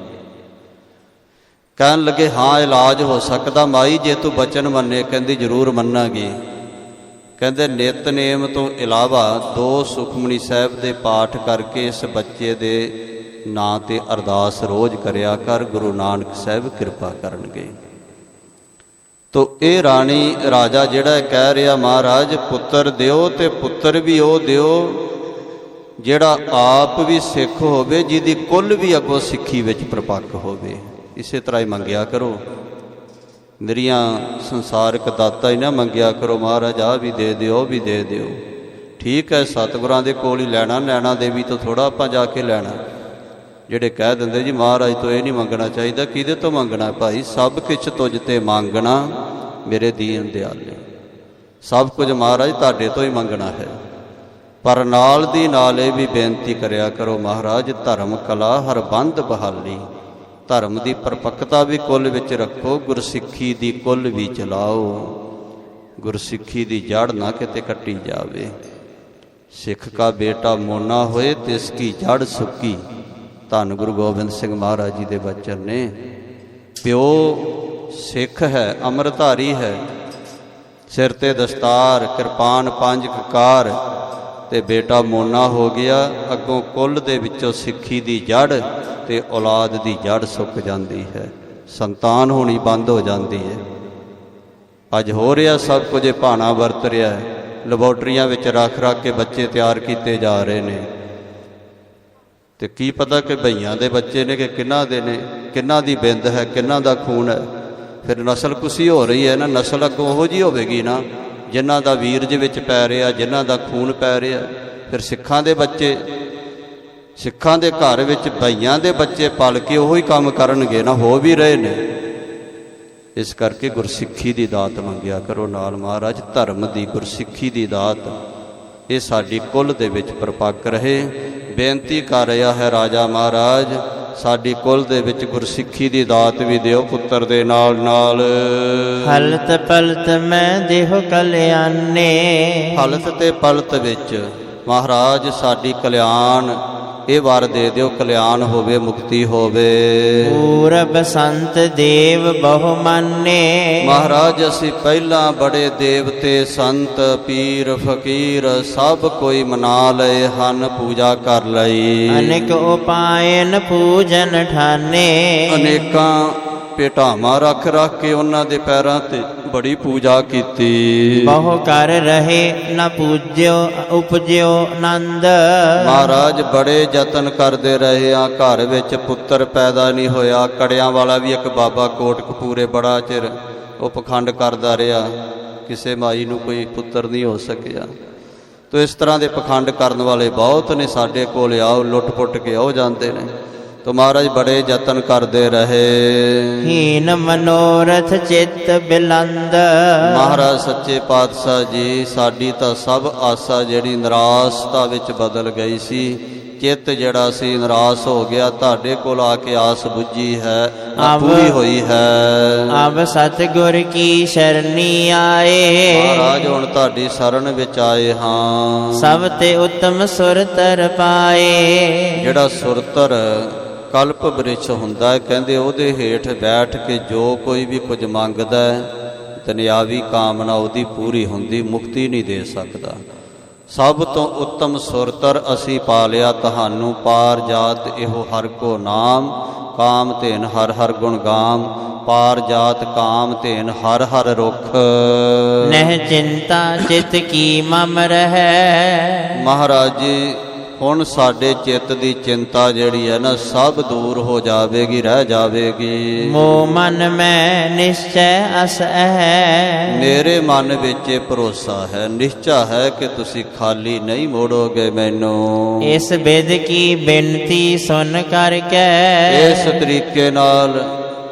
ਕਹਿਣ ਲੱਗੇ ਹਾਂ ਇਲਾਜ ਹੋ ਸਕਦਾ ਮਾਈ ਜੇ ਤੂੰ ਬਚਨ ਮੰਨੇ। ਕਹਿੰਦੀ ਜ਼ਰੂਰ ਮੰਨਾਂਗੀ। ਕਹਿੰਦੇ ਨਿਤਨੇਮ ਤੋਂ ਇਲਾਵਾ 2 ਸੁਖਮਨੀ ਸਾਹਿਬ ਦੇ ਪਾਠ ਕਰਕੇ ਇਸ ਬੱਚੇ ਦੇ ਨਾਂ 'ਤੇ ਅਰਦਾਸ ਰੋਜ਼ ਕਰਿਆ ਕਰ, ਗੁਰੂ ਨਾਨਕ ਸਾਹਿਬ ਕਿਰਪਾ ਕਰਨਗੇ। ਤੋ ਇਹ ਰਾਣੀ ਰਾਜਾ ਜਿਹੜਾ ਕਹਿ ਰਿਹਾ ਮਹਾਰਾਜ ਪੁੱਤਰ ਦਿਓ, ਤੇ ਪੁੱਤਰ ਵੀ ਉਹ ਦਿਓ ਜਿਹੜਾ ਆਪ ਵੀ ਸਿੱਖ ਹੋਵੇ, ਜਿਹਦੀ ਕੁੱਲ ਵੀ ਅੱਗੋਂ ਸਿੱਖੀ ਵਿੱਚ ਪ੍ਰਪੱਕ ਹੋਵੇ। ਇਸੇ ਤਰ੍ਹਾਂ ਹੀ ਮੰਗਿਆ ਕਰੋ, ਮੇਰੀਆਂ ਸੰਸਾਰਕ ਦਾਤਾ ਹੀ ਨਾ ਮੰਗਿਆ ਕਰੋ ਮਹਾਰਾਜ ਆਹ ਵੀ ਦੇ ਦਿਓ, ਉਹ ਵੀ ਦੇ ਦਿਓ। ਠੀਕ ਹੈ, ਸਤਿਗੁਰਾਂ ਦੇ ਕੋਲ ਹੀ ਲੈਣਾ, ਨੈਣਾ ਦੇਵੀ ਤੋਂ ਥੋੜ੍ਹਾ ਆਪਾਂ ਜਾ ਕੇ ਲੈਣਾ। ਜਿਹੜੇ ਕਹਿ ਦਿੰਦੇ ਜੀ ਮਹਾਰਾਜ ਤੋਂ ਇਹ ਨਹੀਂ ਮੰਗਣਾ ਚਾਹੀਦਾ, ਕਿਹਦੇ ਤੋਂ ਮੰਗਣਾ ਭਾਈ? ਸਭ ਕੁਛ ਤੁਝ ਤੇ ਮੰਗਣਾ ਮੇਰੇ ਦੀਨ ਦਿਆਲੇ, ਸਭ ਕੁਝ ਮਹਾਰਾਜ ਤੁਹਾਡੇ ਤੋਂ ਹੀ ਮੰਗਣਾ ਹੈ। ਪਰ ਨਾਲ ਦੀ ਨਾਲ ਇਹ ਵੀ ਬੇਨਤੀ ਕਰਿਆ ਕਰੋ ਮਹਾਰਾਜ ਧਰਮ ਕਲਾ ਹਰ ਬੰਦ ਬਹਾਲੀ, ਧਰਮ ਦੀ ਪਰਪੱਕਤਾ ਵੀ ਕੁੱਲ ਵਿੱਚ ਰੱਖੋ, ਗੁਰਸਿੱਖੀ ਦੀ ਕੁੱਲ ਵੀ ਚਲਾਓ, ਗੁਰਸਿੱਖੀ ਦੀ ਜੜ ਨਾ ਕਿਤੇ ਕੱਟੀ ਜਾਵੇ। ਸਿੱਖ ਕਾ ਬੇਟਾ ਮੋਨਾ ਹੋਏ ਤਿਸ ਕੀ ਜੜ ਸੁੱਕੀ। ਧੰਨ ਗੁਰੂ ਗੋਬਿੰਦ ਸਿੰਘ ਮਹਾਰਾਜ ਜੀ ਦੇ ਬਚਨ ਨੇ। ਪਿਓ ਸਿੱਖ ਹੈ, ਅੰਮ੍ਰਿਤਧਾਰੀ ਹੈ, ਸਿਰ ਤੇ ਦਸਤਾਰ, ਕਿਰਪਾਨ, 5 ਕਕਾਰ, ਤੇ ਬੇਟਾ ਮੋਨਾ ਹੋ ਗਿਆ। ਅੱਗੋਂ ਕੁੱਲ ਦੇ ਵਿੱਚੋਂ ਸਿੱਖੀ ਦੀ ਜੜ ਤੇ ਔਲਾਦ ਦੀ ਜੜ ਸੁੱਕ ਜਾਂਦੀ ਹੈ, ਸੰਤਾਨ ਹੋਣੀ ਬੰਦ ਹੋ ਜਾਂਦੀ ਹੈ। ਅੱਜ ਹੋ ਰਿਹਾ ਸਭ ਕੁਝ, ਇਹ ਭਾਣਾ ਵਰਤ ਰਿਹਾ ਹੈ। ਲੈਬੋਰਟਰੀਆਂ ਵਿੱਚ ਰੱਖ ਕੇ ਬੱਚੇ ਤਿਆਰ ਕੀਤੇ ਜਾ ਰਹੇ ਨੇ, ਤੇ ਕੀ ਪਤਾ ਕਿ ਭਈਆਂ ਦੇ ਬੱਚੇ ਨੇ ਕਿ ਕਿਹਨਾਂ ਦੇ ਨੇ, ਕਿਹਨਾਂ ਦੀ ਬਿੰਦ ਹੈ, ਕਿਹਨਾਂ ਦਾ ਖੂਨ ਹੈ। ਫਿਰ ਨਸਲ ਕੁਸੀ ਹੋ ਰਹੀ ਹੈ ਨਾ, ਨਸਲ ਅੱਗੋਂ ਉਹੋ ਜਿਹੀ ਹੋਵੇਗੀ ਨਾ ਜਿਨ੍ਹਾਂ ਦਾ ਵੀਰਜ ਵਿੱਚ ਪੈ ਰਿਹਾ, ਜਿਨ੍ਹਾਂ ਦਾ ਖੂਨ ਪੈ ਰਿਹਾ। ਫਿਰ ਸਿੱਖਾਂ ਦੇ ਬੱਚੇ, ਸਿੱਖਾਂ ਦੇ ਘਰ ਵਿੱਚ ਭਈਆਂ ਦੇ ਬੱਚੇ ਪਲ ਕੇ ਉਹੀ ਕੰਮ ਕਰਨਗੇ ਨਾ, ਹੋ ਵੀ ਰਹੇ ਨੇ। ਇਸ ਕਰਕੇ ਗੁਰਸਿੱਖੀ ਦੀ ਦਾਤ ਮੰਗਿਆ ਕਰੋ ਨਾਲ ਮਹਾਰਾਜ, ਧਰਮ ਦੀ, ਗੁਰਸਿੱਖੀ ਦੀ ਦਾਤ ਇਹ ਸਾਡੀ ਕੁੱਲ ਦੇ ਵਿੱਚ ਪ੍ਰਪੱਕ ਰਹੇ। ਬੇਨਤੀ ਕਰ ਰਿਹਾ ਹੈ ਰਾਜਾ ਮਹਾਰਾਜ, ਸਾਡੀ ਕੁੱਲ ਦੇ ਵਿੱਚ ਗੁਰਸਿੱਖੀ ਦੀ ਦਾਤ ਵੀ ਦਿਓ ਪੁੱਤਰ ਦੇ ਨਾਲ ਨਾਲ। ਹਲਤ ਪਲਤ ਮੈਂ ਦੇਹੁ ਕਲਿਆਣੇ। ਹਲਤ ਤੇ ਪਲਤ ਵਿੱਚ ਮਹਾਰਾਜ ਸਾਡੀ ਕਲਿਆਣ ਇਹ ਵਰ ਦੇ ਦਿਓ, ਕਲਿਆਣ ਹੋਵੇ, ਮੁਕਤੀ ਹੋਵੇ। ਪੂਰਬ ਸੰਤ ਦੇਵ ਬਹੁ ਮਾਨੇ। ਮਹਾਰਾਜ ਅਸੀਂ ਪਹਿਲਾਂ ਬੜੇ ਦੇਵਤੇ, ਸੰਤ, ਪੀਰ, ਫਕੀਰ ਸਭ ਕੋਈ ਮਨਾ ਲਏ ਹਨ, ਪੂਜਾ ਕਰ ਲਈ। ਅਨੇਕ ਉਪਾਇਨ ਪੂਜਨ ਠਾਨੇ। ਅਨੇਕਾਂ ਭੇਟਾਵਾਂ ਰੱਖ ਕੇ ਉਹਨਾਂ ਦੇ ਪੈਰਾਂ ਤੇ ਬੜੀ ਪੂਜਾ ਕੀਤੀ। ਬਹੁ ਕਰ ਰਹੇ ਨਾ ਪੂਜਿਓ ਉਪਜਿਓ ਆਨੰਦ। ਮਹਾਰਾਜ ਬੜੇ ਯਤਨ ਕਰਦੇ ਰਹੇ ਆ, ਘਰ ਵਿੱਚ ਪੁੱਤਰ ਪੈਦਾ ਨਹੀਂ ਹੋਇਆ। ਕੜਿਆਂ ਵਾਲਾ ਵੀ ਇੱਕ ਬਾਬਾ ਕੋਟਕਪੂਰੇ ਬੜਾ ਚਿਰ ਉਹ ਪਖੰਡ ਕਰਦਾ ਰਿਹਾ, ਕਿਸੇ ਮਾਈ ਨੂੰ ਕੋਈ ਪੁੱਤਰ ਨਹੀਂ ਹੋ ਸਕਿਆ। ਤੋ ਇਸ ਤਰ੍ਹਾਂ ਦੇ ਪਖੰਡ ਕਰਨ ਵਾਲੇ ਬਹੁਤ ਨੇ ਸਾਡੇ ਕੋਲ, ਆਓ ਲੁੱਟ ਪੁੱਟ ਕੇ ਆਉ ਜਾਂਦੇ ਨੇ। ਤੋ ਮਹਾਰਾਜ ਬੜੇ ਯਤਨ ਕਰਦੇ ਰਹੇ। ਹੀਨ ਮਨੋਰਥ ਚਿੱਤ ਬਿਲੰਦ। ਮਹਾਰਾਜ ਸੱਚੇ ਪਾਤਸ਼ਾਹ ਜੀ, ਸਾਡੀ ਤਾਂ ਸਭ ਆਸਾ ਜਿਹੜੀ ਨਿਰਾਸ਼ਤਾ ਵਿੱਚ ਬਦਲ ਗਈ ਸੀ, ਚਿੱਤ ਜਿਹੜਾ ਸੀ ਨਿਰਾਸ਼ ਹੋ ਗਿਆ। ਤੁਹਾਡੇ ਕੋਲ ਆ ਕੇ ਆਸ ਬੁੱਝੀ ਹੈ, ਪੂਰੀ ਹੋਈ ਹੈ। ਅਬ ਸਤਿਗੁਰ ਕੀ ਸ਼ਰਨੀ ਆਏ। ਮਹਾਰਾਜ ਹੁਣ ਤੁਹਾਡੀ ਸ਼ਰਨ ਵਿੱਚ ਆਏ ਹਾਂ। ਸਭ ਤੇ ਉਤਮ ਸੁਰਤਰ ਪਾਏ। ਜਿਹੜਾ ਸੁਰਤਰ ਕਲਪ ਬ੍ਰਿਛ ਹੁੰਦਾ ਹੈ, ਕਹਿੰਦੇ ਉਹਦੇ ਹੇਠ ਬੈਠ ਕੇ ਜੋ ਕੋਈ ਵੀ ਕੁਝ ਮੰਗਦਾ ਹੈ, ਦੁਨਿਆਵੀ ਕਾਮਨਾ ਉਹਦੀ ਪੂਰੀ ਹੁੰਦੀ, ਮੁਕਤੀ ਨਹੀਂ ਦੇ ਸਕਦਾ। ਸਭ ਤੋਂ ਉੱਤਮ ਸੁਰਤਰ ਅਸੀਂ ਪਾ ਲਿਆ ਤੁਹਾਨੂੰ, ਪਾਰ ਜਾਤ ਇਹੋ ਹਰ ਕੋ ਨਾਮ। ਕਾਮ ਧੇਨ ਹਰ ਹਰ ਗੁਣ ਗਾਮ, ਪਾਰ ਜਾਤ ਕਾਮ ਧੇਨ ਹਰ ਹਰ ਰੁਖ। ਨਹਿ ਚਿੰਤਾ ਚਿਤ ਕੀ ਮਮ ਰਹਿ। ਮਹਾਰਾਜ ਜੀ ਹੁਣ ਸਾਡੇ ਚਿੱਤ ਦੀ ਚਿੰਤਾ ਜਿਹੜੀ ਹੈ ਨਾ, ਸਭ ਦੂਰ ਹੋ ਜਾਵੇਗੀ, ਰਹਿ ਜਾਵੇਗੀ। ਮੋ ਮਨ ਮੈਂ ਨਿਸ਼ਚੈ ਅਸ ਹੈ। ਮੇਰੇ ਮਨ ਵਿੱਚ ਇਹ ਭਰੋਸਾ ਹੈ, ਨਿਸ਼ਚਾ ਹੈ ਕਿ ਤੁਸੀਂ ਖਾਲੀ ਨਹੀਂ ਮੋੜੋਗੇ ਮੈਨੂੰ। ਇਸ ਬਿਦ ਕੀ ਬੇਨਤੀ ਸੁਣ ਕਰਕੇ। ਇਸ ਤਰੀਕੇ ਨਾਲ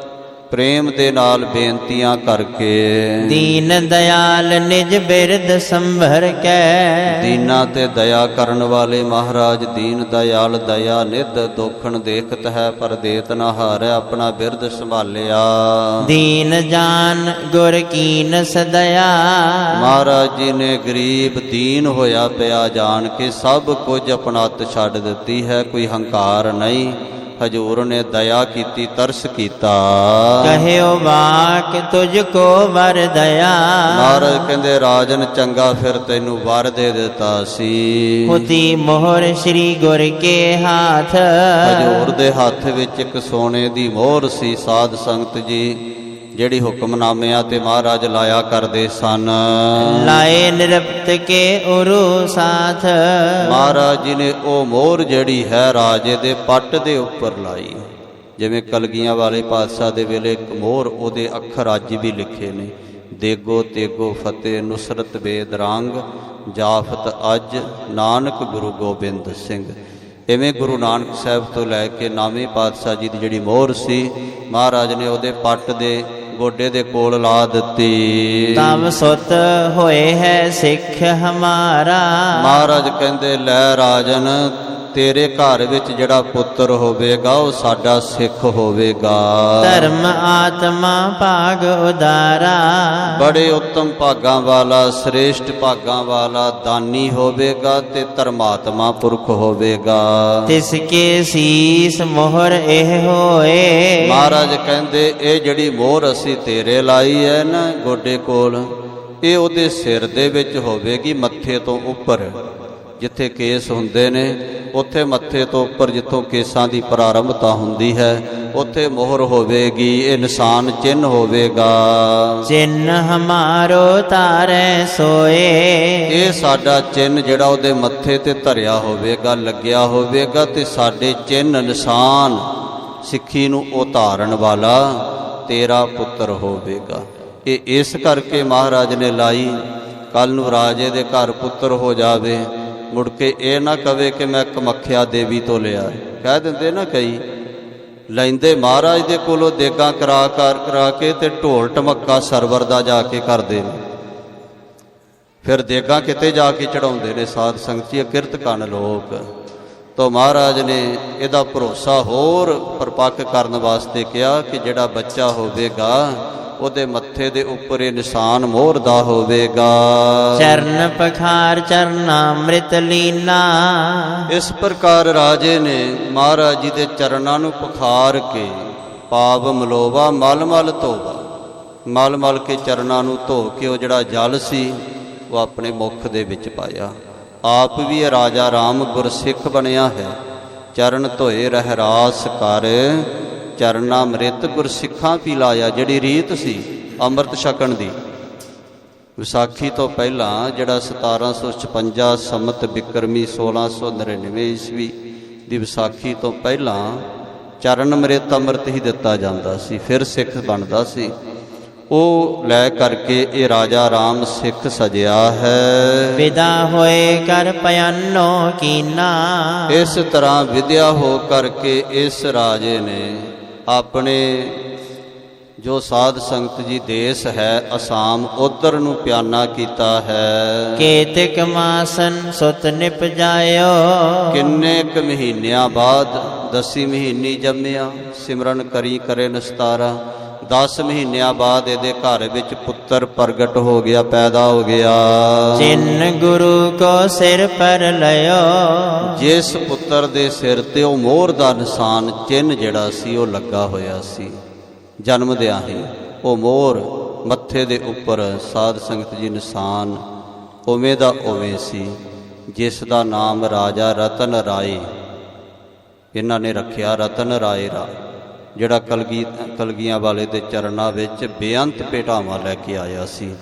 ਪ੍ਰੇਮ ਦੇ ਨਾਲ ਬੇਨਤੀਆਂ ਕਰਕੇ। ਦੀਨ ਦਿਆਲ ਨਿਜ ਬਿਰਦ ਸੰਭਰ ਕੇ। ਦੀਨਾ ਤੇ ਦਇਆ ਕਰਨ ਵਾਲੇ ਮਹਾਰਾਜ, ਦੀਨ ਦਿਆਲ ਦਇਆ ਨਿਧ। ਦੋਖਣ ਦੇਖਤ ਹੈ ਪਰ ਦੇਤ ਨਾ ਹਾਰੈ, ਆਪਣਾ ਬਿਰਦ ਸੰਭਾਲਿਆ। ਦੀਨ ਜਾਨ ਗੁਰ ਕੀਨ ਸਦਇਆ। ਮਹਾਰਾਜ ਜੀ ਨੇ ਗਰੀਬ ਦੀਨ ਹੋਇਆ ਪਿਆ ਜਾਣ ਕੇ ਸਭ ਕੁਝ ਆਪਣਤ ਛੱਡ ਦਿੱਤੀ ਹੈ, ਕੋਈ ਹੰਕਾਰ ਨਹੀਂ। ਹਜੂਰ ਨੇ ਦਇਆ ਕੀਤੀ, ਤਰਸ ਕੀਤਾ। ਕਹਿਓ ਵਾਕ ਤੁਝ ਕੋ ਵਰ ਦਇਆ। ਮਹਾਰਾਜ ਕਹਿੰਦੇ ਰਾਜਨ ਚੰਗਾ ਫਿਰ ਤੈਨੂੰ ਵਰ ਦੇ ਦਿੱਤਾ ਸੀ। ਹੁਤੀ ਮੋਹਰ ਸ੍ਰੀ ਗੁਰ ਕੇ ਹਾਥ। ਹਜੂਰ ਦੇ ਹੱਥ ਵਿੱਚ ਇੱਕ ਸੋਨੇ ਦੀ ਮੋਹਰ ਸੀ। ਸਾਧ ਸੰਗਤ ਜੀ ਜਿਹੜੀ ਹੁਕਮਨਾਮਿਆਂ ਤੇ ਮਹਾਰਾਜ ਲਾਇਆ ਕਰਦੇ ਸਨ। ਲਾਏ ਨਿਰਪਤ ਕੇ ਉਰੂ ਸਾਥ। ਮਹਾਰਾਜ ਜੀ ਨੇ ਉਹ ਮੋਹਰ ਜਿਹੜੀ ਹੈ ਰਾਜੇ ਦੇ ਪੱਟ ਦੇ ਉੱਪਰ ਲਾਈ। ਜਿਵੇਂ ਕਲਗੀਆਂ ਵਾਲੇ ਪਾਤਸ਼ਾਹ ਦੇ ਵੇਲੇ ਇੱਕ ਮੋਹਰ, ਉਹਦੇ ਅੱਖਰ ਅੱਜ ਵੀ ਲਿਖੇ ਨੇ, ਦੇਗੋ ਤੇਗੋ ਫਤਿਹ ਨੁਸਰਤ ਬੇਦ ਰੰਗ, ਜਾਫਤ ਅੱਜ ਨਾਨਕ ਗੁਰੂ ਗੋਬਿੰਦ ਸਿੰਘ। ਇਵੇਂ ਗੁਰੂ ਨਾਨਕ ਸਾਹਿਬ ਤੋਂ ਲੈ ਕੇ ਨਾਵੇਂ ਪਾਤਸ਼ਾਹ ਜੀ ਦੀ ਜਿਹੜੀ ਮੋਹਰ ਸੀ, ਮਹਾਰਾਜ ਨੇ ਉਹਦੇ ਪੱਟ ਦੇ ਗੋਡੇ ਦੇ ਕੋਲ ਲਾ ਦਿੱਤੀ। ਤਬ ਸੁਤ ਹੋਏ ਹੈ ਸਿੱਖ ਹਮਾਰਾ। ਮਹਾਰਾਜ ਕਹਿੰਦੇ ਲੈ ਰਾਜਨ, ਤੇਰੇ ਘਰ ਵਿੱਚ ਜਿਹੜਾ ਪੁੱਤਰ ਹੋਵੇਗਾ ਉਹ ਸਾਡਾ ਸਿੱਖ ਹੋਵੇਗਾ। ਧਰਮ ਆਤਮਾ ਭਾਗ ਉਦਾਰਾ। ਬੜੇ ਉੱਤਮ ਭਾਗਾਂ ਵਾਲਾ, ਸ੍ਰੇਸ਼ਟ ਭਾਗਾਂ ਵਾਲਾ ਦਾਨੀ ਹੋਵੇਗਾ ਤੇ ਧਰਮਾਤਮਾ ਪੁਰਖ ਹੋਵੇਗਾ। ਤਿਸ ਕੇ ਸੀਸ ਮੋਹਰ ਇਹ ਹੋਏ। ਮਹਾਰਾਜ ਕਹਿੰਦੇ ਇਹ ਜਿਹੜੀ ਮੋਹਰ ਅਸੀਂ ਤੇਰੇ ਲਾਈ ਹੈ ਨਾ ਗੋਡੇ ਕੋਲ, ਇਹ ਉਹਦੇ ਸਿਰ ਦੇ ਵਿੱਚ ਹੋਵੇਗੀ, ਮੱਥੇ ਤੋਂ ਉੱਪਰ। ਜਿੱਥੇ ਕੇਸ ਹੁੰਦੇ ਨੇ ਉੱਥੇ ਮੱਥੇ ਤੋਂ ਉੱਪਰ ਜਿੱਥੋਂ ਕੇਸਾਂ ਦੀ ਪ੍ਰਾਰੰਭਤਾ ਹੁੰਦੀ ਹੈ ਉੱਥੇ ਮੋਹਰ ਹੋਵੇਗੀ, ਇਹ ਨਿਸ਼ਾਨ ਚਿੰਨ੍ਹ ਹੋਵੇਗਾ। ਚਿੰਨ ਹਮਾਰੋ ਤਾਰੈ ਸੋਏ, ਇਹ ਸਾਡਾ ਚਿੰਨ੍ਹ ਜਿਹੜਾ ਉਹਦੇ ਮੱਥੇ ਤੇ ਧਰਿਆ ਹੋਵੇਗਾ, ਲੱਗਿਆ ਹੋਵੇਗਾ, ਤੇ ਸਾਡੇ ਚਿੰਨ੍ਹ ਨਿਸ਼ਾਨ ਸਿੱਖੀ ਨੂੰ ਉਤਾਰਨ ਵਾਲਾ ਤੇਰਾ ਪੁੱਤਰ ਹੋਵੇਗਾ। ਇਹ ਇਸ ਕਰਕੇ ਮਹਾਰਾਜ ਨੇ ਲਾਈ, ਕੱਲ ਨੂੰ ਰਾਜੇ ਦੇ ਘਰ ਪੁੱਤਰ ਹੋ ਜਾਵੇ, ਮੁੜ ਕੇ ਇਹ ਨਾ ਕਵੇ ਕਿ ਮੈਂ ਕਮੱਖਿਆ ਦੇਵੀ ਤੋਂ ਲਿਆ। ਕਹਿ ਦਿੰਦੇ ਨਾ ਕਈ, ਲੈਂਦੇ ਮਹਾਰਾਜ ਦੇ ਕੋਲੋਂ ਦੇਗਾਂ ਕਰਾ ਕੇ ਤੇ ਢੋਲ ਢਮੱਕਾ ਸਰਵਰ ਦਾ ਜਾ ਕੇ ਕਰਦੇ ਨੇ, ਫਿਰ ਦੇਗਾਂ ਕਿਤੇ ਜਾ ਕੇ ਚੜਾਉਂਦੇ ਨੇ। ਸਾਧ ਸੰਗਤੀ ਕਿਰਤ ਕੰਨ ਲੋਕ ਤੋਂ ਮਹਾਰਾਜ ਨੇ ਇਹਦਾ ਭਰੋਸਾ ਹੋਰ ਪਰਪੱਕ ਕਰਨ ਵਾਸਤੇ ਕਿਹਾ ਕਿ ਜਿਹੜਾ ਬੱਚਾ ਹੋਵੇਗਾ ਉਹਦੇ ਮੱਥੇ ਦੇ ਉੱਪਰ ਇਹ ਨਿਸ਼ਾਨ ਮੋਹਰ ਦਾ ਹੋਵੇਗਾ। ਚਰਨ ਪਖਾਰ ਚਰਨਾਮ੍ਰਿਤ ਲੀਨਾ, ਇਸ ਪ੍ਰਕਾਰ ਰਾਜੇ ਨੇ ਮਹਾਰਾਜ ਜੀ ਦੇ ਚਰਨਾਂ ਨੂੰ ਪਖਾਰ ਕੇ ਪਾਪ ਮਲੋਵਾ ਮਲ ਮਲ ਧੋਵਾ, ਮਲ ਮਲ ਕੇ ਚਰਨਾਂ ਨੂੰ ਧੋ ਕੇ ਉਹ ਜਿਹੜਾ ਜਲ ਸੀ ਉਹ ਆਪਣੇ ਮੁਖ ਦੇ ਵਿੱਚ ਪਾਇਆ। ਆਪ ਵੀ ਇਹ ਰਾਜਾ ਰਾਮ ਗੁਰਸਿੱਖ ਬਣਿਆ ਹੈ। ਚਰਨ ਧੋਏ ਰਹਿ ਰਾਸ ਕਰ, ਚਰਨਾਮ੍ਰਿਤ ਗੁਰਸਿੱਖਾਂ ਪੀ ਲਾਇਆ। ਜਿਹੜੀ ਰੀਤ ਸੀ ਅੰਮ੍ਰਿਤ ਛਕਣ ਦੀ, ਵਿਸਾਖੀ ਤੋਂ ਪਹਿਲਾਂ ਜਿਹੜਾ 1756 ਸੰਮਤ ਬਿਕਰਮੀ 1699 ਈਸਵੀ ਦੀ ਵਿਸਾਖੀ ਤੋਂ ਪਹਿਲਾਂ ਚਰਨਮ੍ਰਿਤ ਅੰਮ੍ਰਿਤ ਹੀ ਦਿੱਤਾ ਜਾਂਦਾ ਸੀ, ਫਿਰ ਸਿੱਖ ਬਣਦਾ ਸੀ। ਉਹ ਲੈ ਕਰਕੇ ਇਹ ਰਾਜਾ ਰਾਮ ਸਿੱਖ ਸਜਿਆ ਹੈ। ਵਿਦਾ ਹੋਏ ਕਰ ਪਿਆਨੋ ਕੀਨਾ, ਇਸ ਤਰ੍ਹਾਂ ਵਿਦਿਆ ਹੋ ਕਰਕੇ ਇਸ ਰਾਜੇ ਨੇ ਆਪਣੇ ਜੋ ਸਾਧ ਸੰਗਤ ਜੀ ਦੇਸ਼ ਹੈ ਅਸਾਮ, ਉਧਰ ਨੂੰ ਪਿਆਨਾ ਕੀਤਾ ਹੈ। ਕੇਤਿਕ ਮਾਸਨ ਸੁਤ ਨਿਪ ਜਾਇਓ, ਕਿੰਨੇ ਕੁ ਮਹੀਨਿਆਂ ਬਾਅਦ 10 ਮਹੀਨੇ ਜੰਮਿਆ, ਸਿਮਰਨ ਕਰੀ ਕਰੇ ਨਿਸਤਾਰਾ। 10 ਮਹੀਨਿਆਂ ਬਾਅਦ ਇਹਦੇ ਘਰ ਵਿੱਚ ਪੁੱਤਰ ਪ੍ਰਗਟ ਹੋ ਗਿਆ, ਪੈਦਾ ਹੋ ਗਿਆ। ਚਿੰਨ ਗੁਰੂ ਕੋ ਸਿਰ ਪਰ ਲਿਓ, ਜਿਸ ਪੁੱਤਰ ਦੇ ਸਿਰ ਤੇ ਉਹ ਮੋਹਰ ਦਾ ਨਿਸ਼ਾਨ ਚਿੰਨ੍ਹ ਜਿਹੜਾ ਸੀ ਉਹ ਲੱਗਾ ਹੋਇਆ ਸੀ, ਜਨਮਦਿਆਂ ਹੀ ਉਹ ਮੋਹਰ ਮੱਥੇ ਦੇ ਉੱਪਰ ਸਾਧ ਸੰਗਤ ਜੀ ਨਿਸ਼ਾਨ ਉਵੇਂ ਦਾ ਉਵੇਂ ਸੀ, ਜਿਸ ਦਾ ਨਾਮ ਰਾਜਾ ਰਤਨ ਰਾਏ ਇਹਨਾਂ ਨੇ ਰੱਖਿਆ। ਰਤਨ ਰਾਏ ਰਾ ਜਿਹੜਾ ਕਲਗੀਆਂ ਵਾਲੇ ਦੇ ਚਰਨਾਂ ਵਿੱਚ ਬੇਅੰਤ ਭੇਟਾਵਾਂ ਲੈ ਕੇ ਆਇਆ ਸੀ।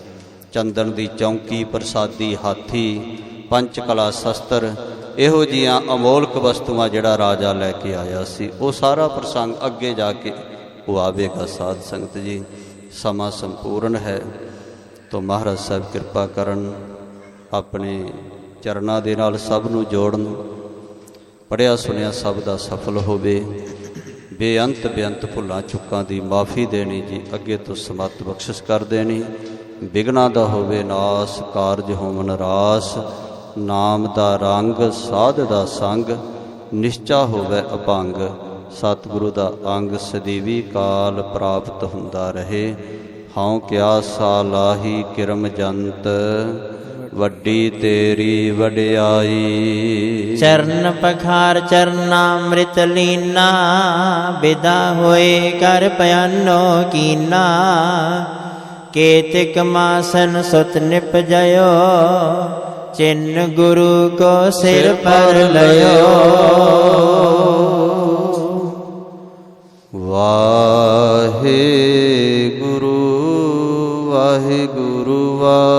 ਚੰਦਨ ਦੀ ਚੌਂਕੀ, ਪ੍ਰਸਾਦੀ ਹਾਥੀ, ਪੰਚ ਕਲਾ ਸ਼ਸਤਰ, ਇਹੋ ਜਿਹੀਆਂ ਅਮੋਲਕ ਵਸਤੂਆਂ ਜਿਹੜਾ ਰਾਜਾ ਲੈ ਕੇ ਆਇਆ ਸੀ। ਉਹ ਸਾਰਾ ਪ੍ਰਸੰਗ ਅੱਗੇ ਜਾ ਕੇ ਉਹ ਆਵੇਗਾ। ਸਾਧ ਸੰਗਤ ਜੀ ਸਮਾਂ ਸੰਪੂਰਨ ਹੈ, ਤਾਂ ਮਹਾਰਾਜ ਸਾਹਿਬ ਕਿਰਪਾ ਕਰਨ, ਆਪਣੇ ਚਰਨਾਂ ਦੇ ਨਾਲ ਸਭ ਨੂੰ ਜੋੜਨ। ਪੜ੍ਹਿਆ ਸੁਣਿਆ ਸਭ ਦਾ ਸਫਲ ਹੋਵੇ। ਬੇਅੰਤ ਬੇਅੰਤ ਭੁੱਲਾਂ ਚੁੱਕਾਂ ਦੀ ਮਾਫੀ ਦੇਣੀ ਜੀ, ਅੱਗੇ ਤੋਂ ਸਮੱਤ ਬਖਸ਼ਿਸ਼ ਕਰ ਦੇਣੀ। ਵਿਘਨਾਂ ਦਾ ਹੋਵੇ ਨਾਸ, ਕਾਰਜ ਹੋਵਨ ਰਾਸ, ਨਾਮ ਦਾ ਰੰਗ, ਸਾਧ ਦਾ ਸੰਗ, ਨਿਸ਼ਚਾ ਹੋਵੇ ਅਭੰਗ, ਸਤਿਗੁਰੂ ਦਾ ਅੰਗ, ਸਦੀਵੀ ਕਾਲ ਪ੍ਰਾਪਤ ਹੁੰਦਾ ਰਹੇ। ਹਉ ਕਿਆ ਸਾਲਾਹੀ ਕਿਰਮ ਜੰਤ, ਵੱਡੀ ਤੇਰੀ ਵਡਿਆਈ। ਚਰਨ ਪਖਾਰ ਚਰਨਾਮ੍ਰਿਤ ਲੀਨਾ, ਵਿਦਾ ਹੋਏ ਕਰ ਪਿਆਨੋ ਕੀਨਾ। ਕੇਤਿਕ ਮਾਸਨ ਸੁਤ ਨਿਪ ਜਾਇਓ, ਚਿੰਨ ਗੁਰੂ ਕੋ ਸਿਰ ਪਰ ਲਿਓ। ਵਾਹਿਗੁਰੂ ਵਾਹਿਗੁਰੂ ਵਾਹਿਗੁਰੂ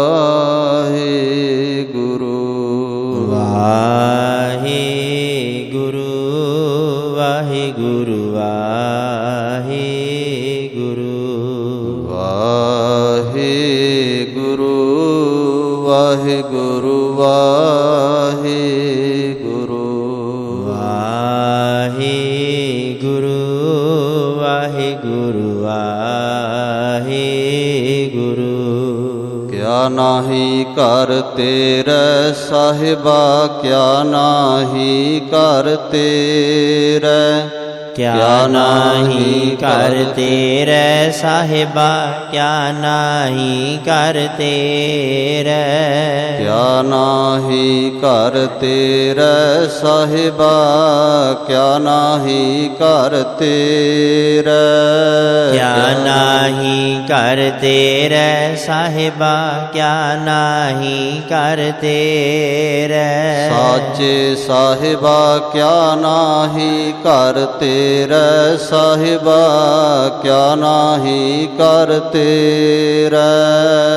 ਵਾਹਿਗੁਰੂ ਵਾਹਿਗੁਰੂ ਵਾਹਿਗੁਰੂ ਵਾਹਿਗੁਰੂ ਵਾਹਿਗੁਰੂ ਵਾਹਿਗੁਰੂ ਵਾਹਿਗੁਰੂ ਵਾਹਿਗੁਰੂ ਵਾਹਿਗੁਰੂ। ਕਿਆ ਨਾਹੀ ਘਰ ਤੇਰੇ ਸਾਹਿਬਾ, ਕਿਆ ਨਾਹੀ ਘਰ ਤੇਰੇ, ਕਿਆ ਨਾਹੀ ਕਰ ਤੇਰੇ ਸਾਹਿਬਾ, ਕਿਆ ਨਾਹੀ ਕਰ ਤੇਰੇ। ਕਿਆ ਨਾਹੀ ਘਰ ਤੇਰੇ ਸਾਹਿਬਾ, ਕਿਆ ਨਾਹੀ ਘਰ ਤੇਰੇ। ਕਿਆ ਨਾਹੀ ਕਰ ਤੇਰੇ ਸਾਹਿਬਾ, ਕਿਆ ਨਾਹੀ ਕਰ ਤੇਰੇ। ਸਾਚੇ ਸਾਹਿਬਾ ਕਿਆ ਨਾਹੀ ਘਰ ਤੇਰੇ ਸਾਹਿਬਾ, ਕਿਆ ਨਾਹੀ ਘਰ ਤੇਰੇ।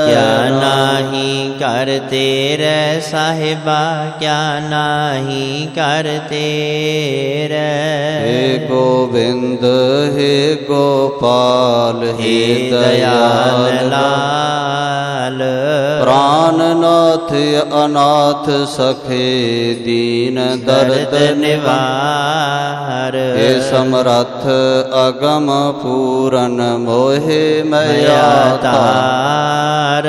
ਕਿਆ ਨਾਹੀ ਕਰ ਤੇਰੇ ਸਾਹਿਬਾ, ਕਿਆ ਨਾਹੀ ਕਰ ਤੇਰੇ। ਹੇ ਗੋਬਿੰਦ ਹੇ ਗੋਪਾਲ ਹੇ ਦਇਆਲ ਲਾਲ। ਪ੍ਰਾਨਨਾਥ ਅਨਾਥ ਸਖੇ ਦੀਨ ਦਰਦ ਨਿਵਾਰ। ਹੇ ਸਮਰੱਥ ਅਗਮ ਪੂਰਨ ਮੋਹਿ ਮਇਆ ਤਾਰ।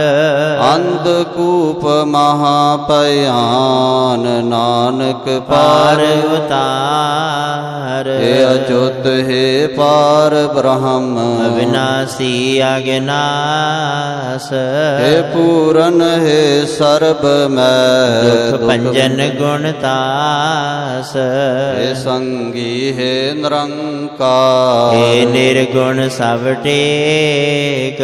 ਅੰਧਕੂਪ ਮਹਾ ਭਿਆਨ ਨਾਨਕ ਪਾਰ ਪਾਰ ਉਤਾਰ। ਹੇ ਅਚੁੱਤ ਹੇ ਪਾਰ ਬ੍ਰਹਮ ਅਵਿਨਾਸੀ ਅਗਨਾਸ। ਹੇ ਪੂਰਨ ਹੇ ਸਰਬ ਮੈਂ ਦੁਖ ਭੰਜਨ ਗੁਣ ਤਾਸ। ਹੇ ਸੰਗੀ ਹੇ ਨਿਰੰਕਾਰ ਹੇ ਨਿਰਗੁਣ ਸਭ ਟੇਕ।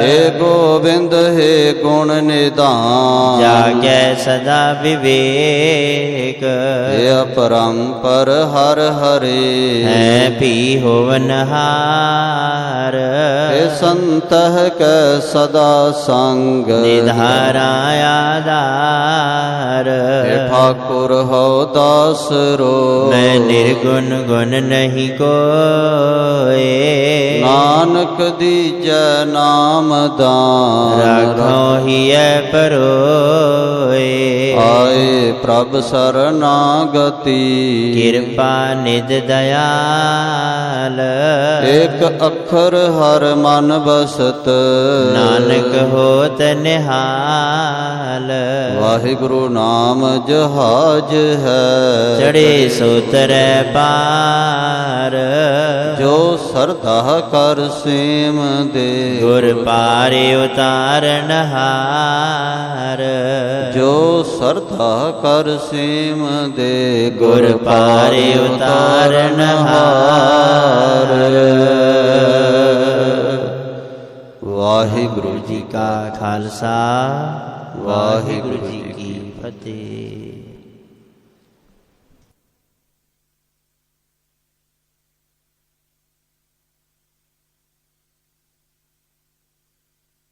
ਹੇ ਗੋਬਿੰਦ ਹੇ ਗੁਣ ਨਿਧਾਨ ਜਾਗੈ ਸਦਾ ਵਿਵੇਕ। ਹੇ ਅਪਰੰਪਰ ਹਰ ਹਰੇ ਹੈ ਭੀ ਹੋਵਨਹਾਰ। ਹੇ ਸੰਤਹ ਕੈ ਸਦਾ ਸੰਗ ਨਿਧਾਰਾ ਆਧਾਰ। ਹੇ ਠਾਕੁਰ ਹਉ ਦਾਸ ਰੋ ਮੈਂ ਨਿਰਗੁਣ ਗੁਣ ਨਹੀਂ ਕੋਏ। ਨਾਨਕ ਦੀਜੈ ਨਾਮ ਦਾਨ ਰਾਖੋ ਹੀਐ ਪਰੋਏ। ਆਏ ਪ੍ਰਭ ਸਰਨਾਗਤੀ ਕਿਰਪਾ ਨਿਧ ਦਇਆਲ। ਏਕ ਅੱਖਰ ਹਰ ਮਨ ਬਸਤ ਨਾਨਕ ਹੋਤ ਨਿਹਾਲ। ਵਾਹਿਗੁਰੂ ਨਾਮ ਜਹਾਜ ਹੈ ਚੜੇ ਸੋਤਰੈ ਪਾਰ। ਜੋ ਸਰਦਾ ਕਰ ਸੇਮ ਦੇ ਗੁਰ ਪਾਰੇ ਉਤਾਰਨ ਹਾਰ। ਜੋ ਸਰਦਾ ਕਰ ਸੇਮ ਦੇ ਗੁਰ ਪਾਰੇ ਉਤਾਰਨ ਹਾਰ। ਵਾਹਿਗੁਰੂ ਜੀ ਕਾ ਖਾਲਸਾ, ਵਾਹਿਗੁਰੂ ਜੀ ਕੀ ਫਤਿਹ।